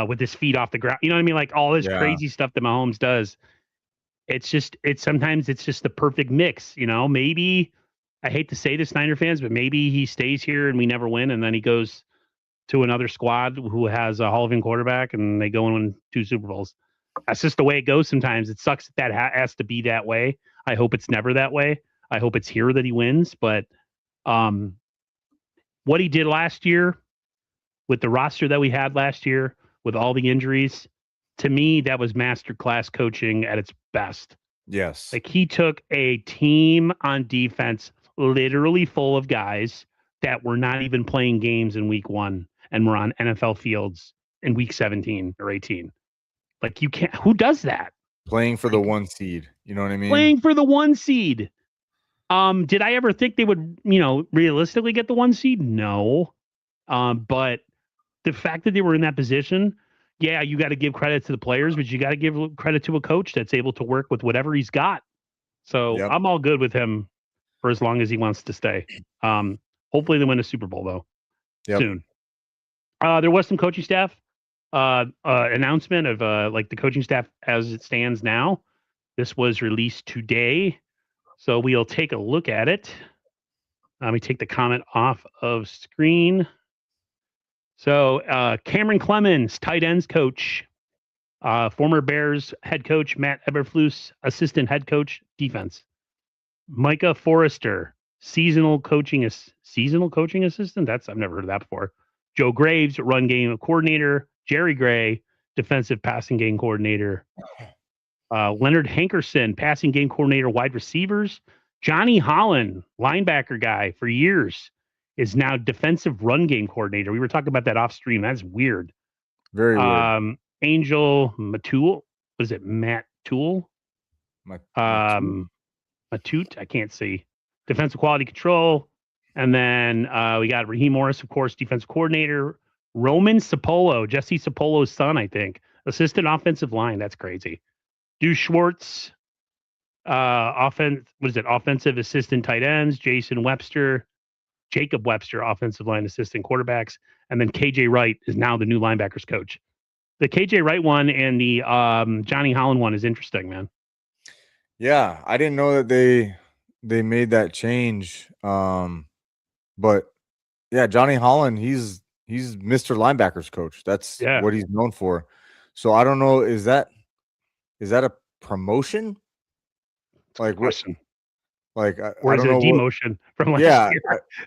with his feet off the ground. You know what I mean? Like, all this crazy stuff that Mahomes does. Sometimes it's just the perfect mix. Maybe, I hate to say this, Niner fans, but maybe he stays here and we never win, and then he goes to another squad who has a Hall of Fame quarterback and they go and win 2 Super Bowls. That's just the way it goes sometimes. It sucks that has to be that way. I hope it's never that way. I hope it's here that he wins. But what he did last year with the roster that we had last year, with all the injuries, to me, that was masterclass coaching at its best. Yes. Like, he took a team on defense literally full of guys that were not even playing games in week 1 and were on NFL fields in week 17 or 18. Like, you can't, who does that? Playing for the 1 seed. You know what I mean? Playing for the 1 seed. Did I ever think they would, realistically get the 1 seed? No. But the fact that they were in that position, yeah, you got to give credit to the players, but you got to give credit to a coach that's able to work with whatever he's got. So I'm all good with him for as long as he wants to stay. Hopefully they win a Super Bowl, though, soon. There was some coaching staff announcement of like the coaching staff as it stands now. This was released today, so we'll take a look at it. Let me take the comment off of screen. So Cameron Clemens, tight ends coach. Former Bears head coach Matt Eberflus, assistant head coach, defense. Micah Forrester, seasonal coaching assistant. I've never heard of that before. Joe Graves, run game coordinator. Jerry Gray, defensive passing game coordinator. Leonard Hankerson, passing game coordinator, wide receivers. Johnny Holland, linebacker guy for years, is now defensive run game coordinator. We were talking about that off stream. That's weird. Very weird. Angel Matul. Was it Matt Tool? Matute. I can't see. Defensive quality control. And then we got Raheem Morris, of course, defensive coordinator. Roman Sapolo, Jesse Sapolo's son, I think. Assistant offensive line. That's crazy. Deuce Schwartz, offensive assistant tight ends. Jason Webster, Jacob Webster, offensive line assistant quarterbacks. And then KJ Wright is now the new linebackers coach. The KJ Wright one and the Johnny Holland one is interesting, man. Yeah, I didn't know that they made that change. But yeah, Johnny Holland, he's He's Mr. Linebackers coach. That's Yeah. what he's known for. So I don't know. Is that a promotion? Like what? Question. Like Or I is don't it a know. demotion from last Yeah, year?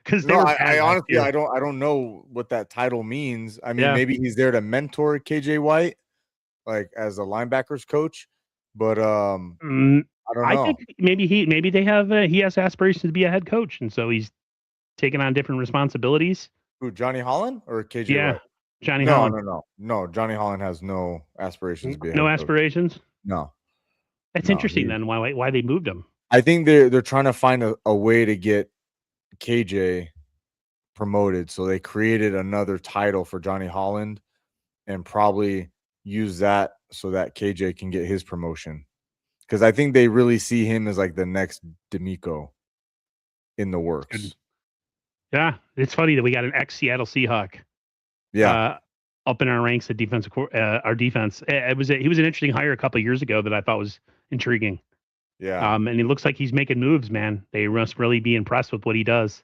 Because they no, were I bad last honestly year. I don't know what that title means. I mean, Yeah. maybe he's there to mentor KJ White, like as a linebackers coach. But I don't I know. think maybe he has aspirations to be a head coach, and so he's taking on different responsibilities. Who, Johnny Holland or KJ Yeah, White? Johnny No, Holland. no. Johnny Holland has no aspirations to be a No head coach. aspirations. No. That's No, interesting. Then why they moved him? I think they're trying to find a way to get KJ promoted. So they created another title for Johnny Holland and probably use that so that KJ can get his promotion. Because I think they really see him as like the next D'Amico in the works. Yeah, it's funny that we got an ex-Seattle Seahawk. Yeah. Up in our ranks at defensive, our defense. He was an interesting hire a couple of years ago that I thought was intriguing. Yeah. And he looks like he's making moves, man. They must really be impressed with what he does.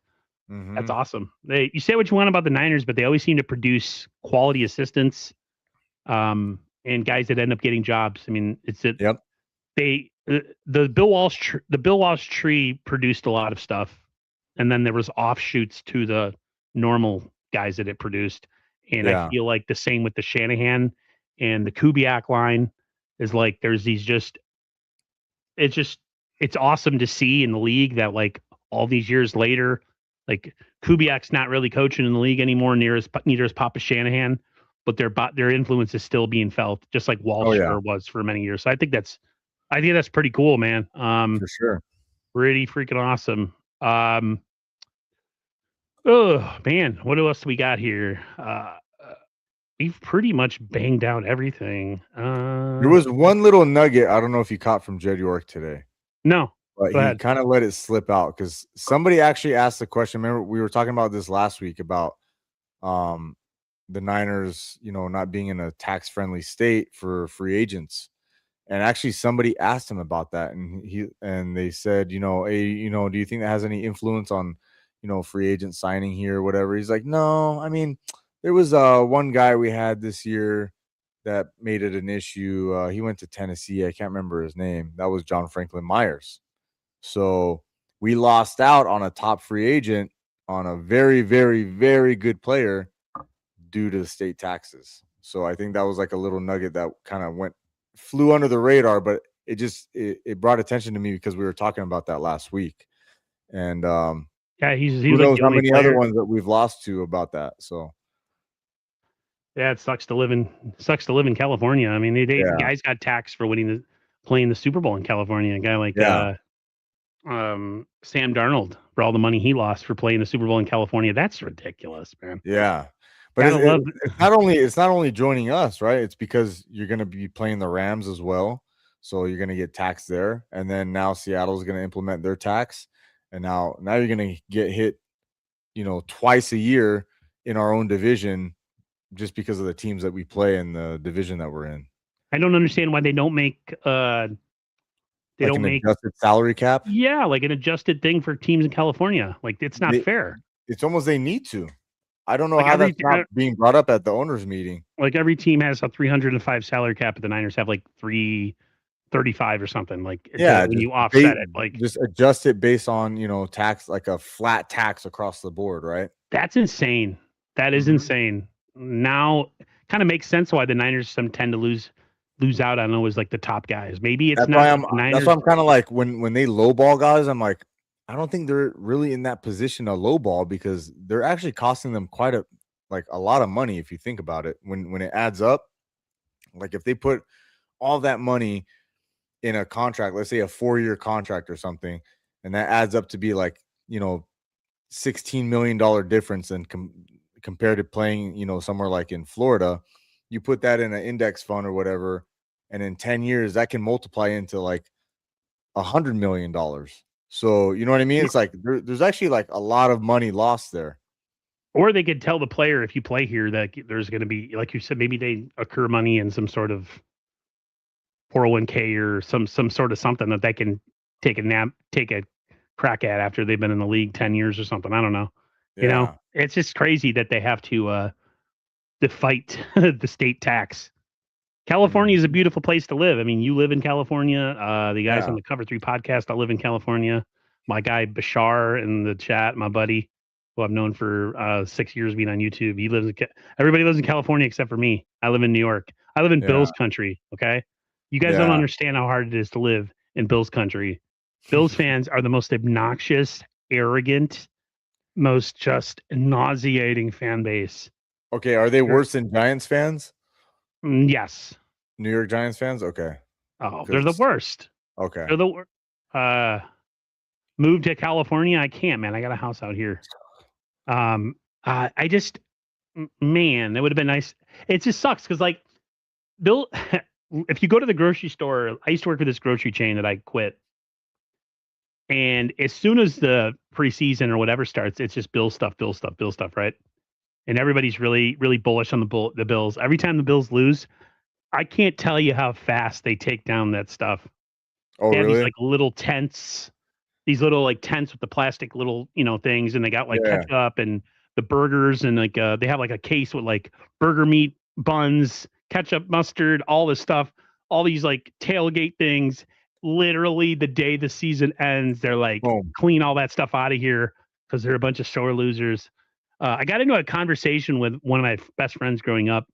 Mhm. That's awesome. You say what you want about the Niners, but they always seem to produce quality assistants, and guys that end up getting jobs. I mean, Yep. The Bill Walsh tree produced a lot of stuff, and then there was offshoots to the normal guys that it produced. And I feel like the same with the Shanahan and the Kubiak line is like there's these it's awesome to see in the league that like all these years later, like Kubiak's not really coaching in the league anymore, neither is Papa Shanahan, but their influence is still being felt, just like Walsh was for many years. So I think that's pretty cool, man. For sure. Pretty freaking awesome. Oh man, what else we got here? We've pretty much banged out everything. There was one little nugget I don't know if you caught from Jed York today. No, but he kind of let it slip out because somebody actually asked the question. Remember, we were talking about this last week about the Niners, not being in a tax-friendly state for free agents. And actually somebody asked him about that, and they said, hey, do you think that has any influence on, free agent signing here or whatever? He's like, no, I mean, there was one guy we had this year that made it an issue. He went to Tennessee. I can't remember his name. That was John Franklin Myers. So we lost out on a top free agent on a very, very, very good player due to the state taxes. So I think that was like a little nugget that kind of flew under the radar, but it brought attention to me because we were talking about that last week. And who knows how many other ones that we've lost to about that. So yeah, it sucks to live in California. I mean, guys got taxed for playing the Super Bowl in California. A guy like Sam Darnold, for all the money he lost for playing the Super Bowl in California. That's ridiculous, man. Yeah. But it's not only joining us, right? It's because you're going to be playing the Rams as well. So you're going to get taxed there. And then now Seattle's going to implement their tax. And now you're going to get hit, twice a year in our own division just because of the teams that we play in the division that we're in. I don't understand why they don't make adjusted salary cap. Yeah, like an adjusted thing for teams in California. Like it's not fair. It's almost they need to. I don't know how that's not being brought up at the owners' meeting. Like every team has a 305 salary cap, but the Niners have like 335 or something. Like when you offset it, like just adjust it based on tax, like a flat tax across the board, right? That's insane. That is insane. Now, kind of makes sense why the Niners tend to lose out on always like the top guys. Maybe it's that's why I'm kind of like when they lowball guys, I'm like, I don't think they're really in that position to lowball because they're actually costing them quite a lot of money if you think about it. When it adds up, like if they put all that money in a contract, let's say a 4-year contract or something, and that adds up to be like $16 million difference and compared to playing somewhere like in Florida, you put that in an index fund or whatever, and in 10 years that can multiply into like $100 million. So, you know what I mean? It's like there's actually like a lot of money lost there. Or they could tell the player, if you play here, that there's going to be, like you said, maybe they accrue money in some sort of 401k or some sort of something that they can take a crack at after they've been in the league 10 years or something. I don't know. It's just crazy that they have to to fight the state tax. California is a beautiful place to live. I mean, you live in California. The guys on the Cover 3 podcast, I live in California. My guy Bashar in the chat, my buddy, who I've known for 6 years being on YouTube. He lives. Everybody lives in California except for me. I live in New York. I live in Bills country. Okay, you guys don't understand how hard it is to live in Bills country. Bills fans are the most obnoxious, arrogant, most just nauseating fan base. Okay, are they worse than Giants fans? Yes. New York Giants fans? Okay. Oh, they're the worst. Okay. They're the worst. Move to California? I can't, man. I got a house out here. I just, man, it would have been nice. It just sucks because, like, Bill, if you go to the grocery store, I used to work for this grocery chain that I quit. And as soon as the preseason or whatever starts, it's just Bill stuff, right? And everybody's really, really bullish on the Bills. Every time the Bills lose, I can't tell you how fast they take down that stuff. Oh, they have really? these like little tents, these little like tents with the plastic little, things, and they got like ketchup and the burgers, and like they have like a case with like burger meat, buns, ketchup, mustard, all this stuff, all these like tailgate things. Literally the day the season ends, they're like, clean all that stuff out of here because they're a bunch of sore losers. I got into a conversation with one of my best friends growing up,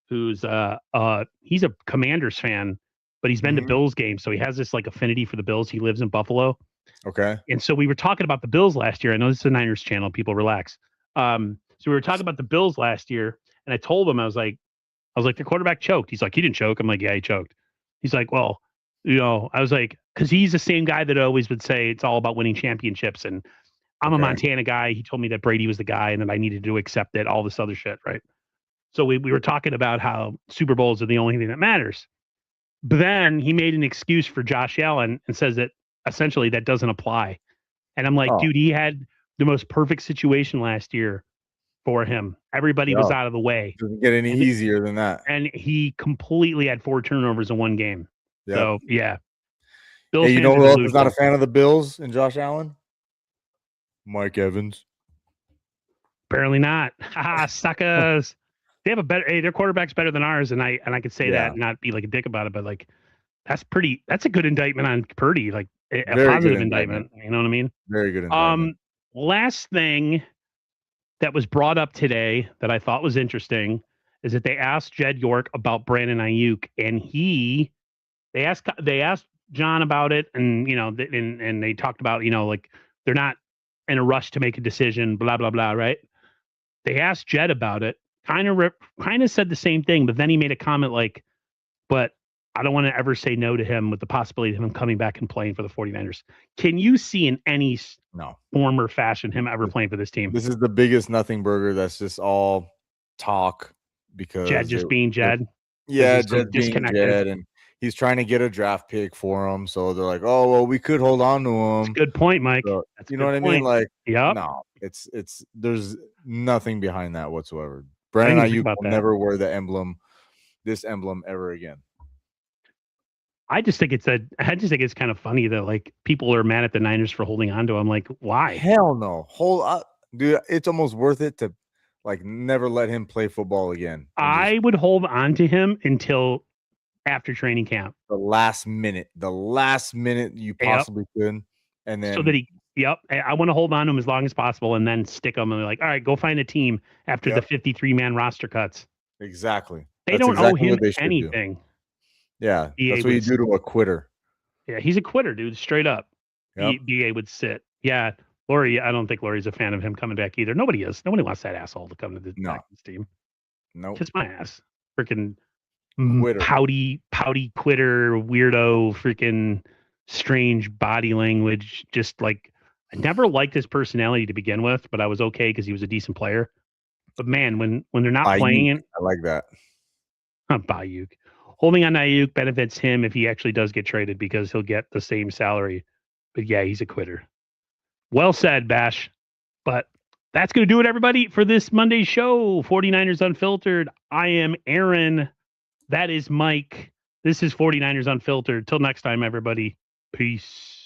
who's he's a Commanders fan, but he's been to Bills games, so he has this like affinity for the Bills. He lives in Buffalo. Okay. And so we were talking about the Bills last year. I know this is a Niners channel. People relax. So we were talking about the Bills last year, and I told him, I was like, the quarterback choked. He's like, he didn't choke. I'm like, yeah, he choked. He's like, well, I was like, because he's the same guy that always would say it's all about winning championships. And I'm a Montana guy. He told me that Brady was the guy and that I needed to accept it, all this other shit, right? So we were talking about how Super Bowls are the only thing that matters. But then he made an excuse for Josh Allen and says that essentially that doesn't apply. And I'm like, dude, he had the most perfect situation last year for him. Everybody was out of the way. Doesn't get any easier than that. And he completely had 4 turnovers in one game. Yep. So, yeah. Bills hey, you know who else is not a fan of the Bills and Josh Allen? Mike Evans. Apparently not. Suckers. They have a better. Hey, their quarterback's better than ours, and I could say that and not be like a dick about it, but like that's a good indictment on Purdy, like a positive indictment. You know what I mean? Very good indictment. Last thing that was brought up today that I thought was interesting is that they asked Jed York about Brandon Ayuk, and they asked John about it, and and they talked about like they're not in a rush to make a decision, blah blah blah, right? They asked Jed about it, kind of said the same thing, but then he made a comment like, but I don't want to ever say no to him with the possibility of him coming back and playing for the 49ers. Can you see in any form or fashion him ever playing for this team? This is the biggest nothing burger. That's just all talk because Jed just being Jed. Yeah, Jed being Jed, and he's trying to get a draft pick for him. So they're like, oh, well, we could hold on to him. That's a good point, Mike. So, you know what I mean? Like, no, it's there's nothing behind that whatsoever. Brandon Ayuk will never wear this emblem ever again. I just think it's kind of funny that like people are mad at the Niners for holding on to him. Like, why? Hell no. Hold up, dude. It's almost worth it to like never let him play football again. I would hold on to him until after training camp. The last minute you possibly could. And then so that I want to hold on to him as long as possible and then stick him and like, all right, go find a team after the 53-man roster cuts. Exactly. They don't owe him anything. Yeah. That's what you do to a quitter. Yeah, he's a quitter, dude. Straight up. Yep. BA would sit. Yeah. Laurie, I don't think Laurie's a fan of him coming back either. Nobody is. Nobody wants that asshole to come to the Titans team. No. Kiss my ass. Freaking pouty quitter, weirdo, freaking strange body language. Just like, I never liked his personality to begin with, but I was okay because he was a decent player. But man, when they're not playing it, I like that. Bayuk. Holding on to Ayuk benefits him if he actually does get traded because he'll get the same salary. But yeah, he's a quitter. Well said, Bash. But that's going to do it, everybody, for this Monday show, 49ers Unfiltered. I am Aaron. That is Mike. This is 49ers Unfiltered. Till next time, everybody. Peace.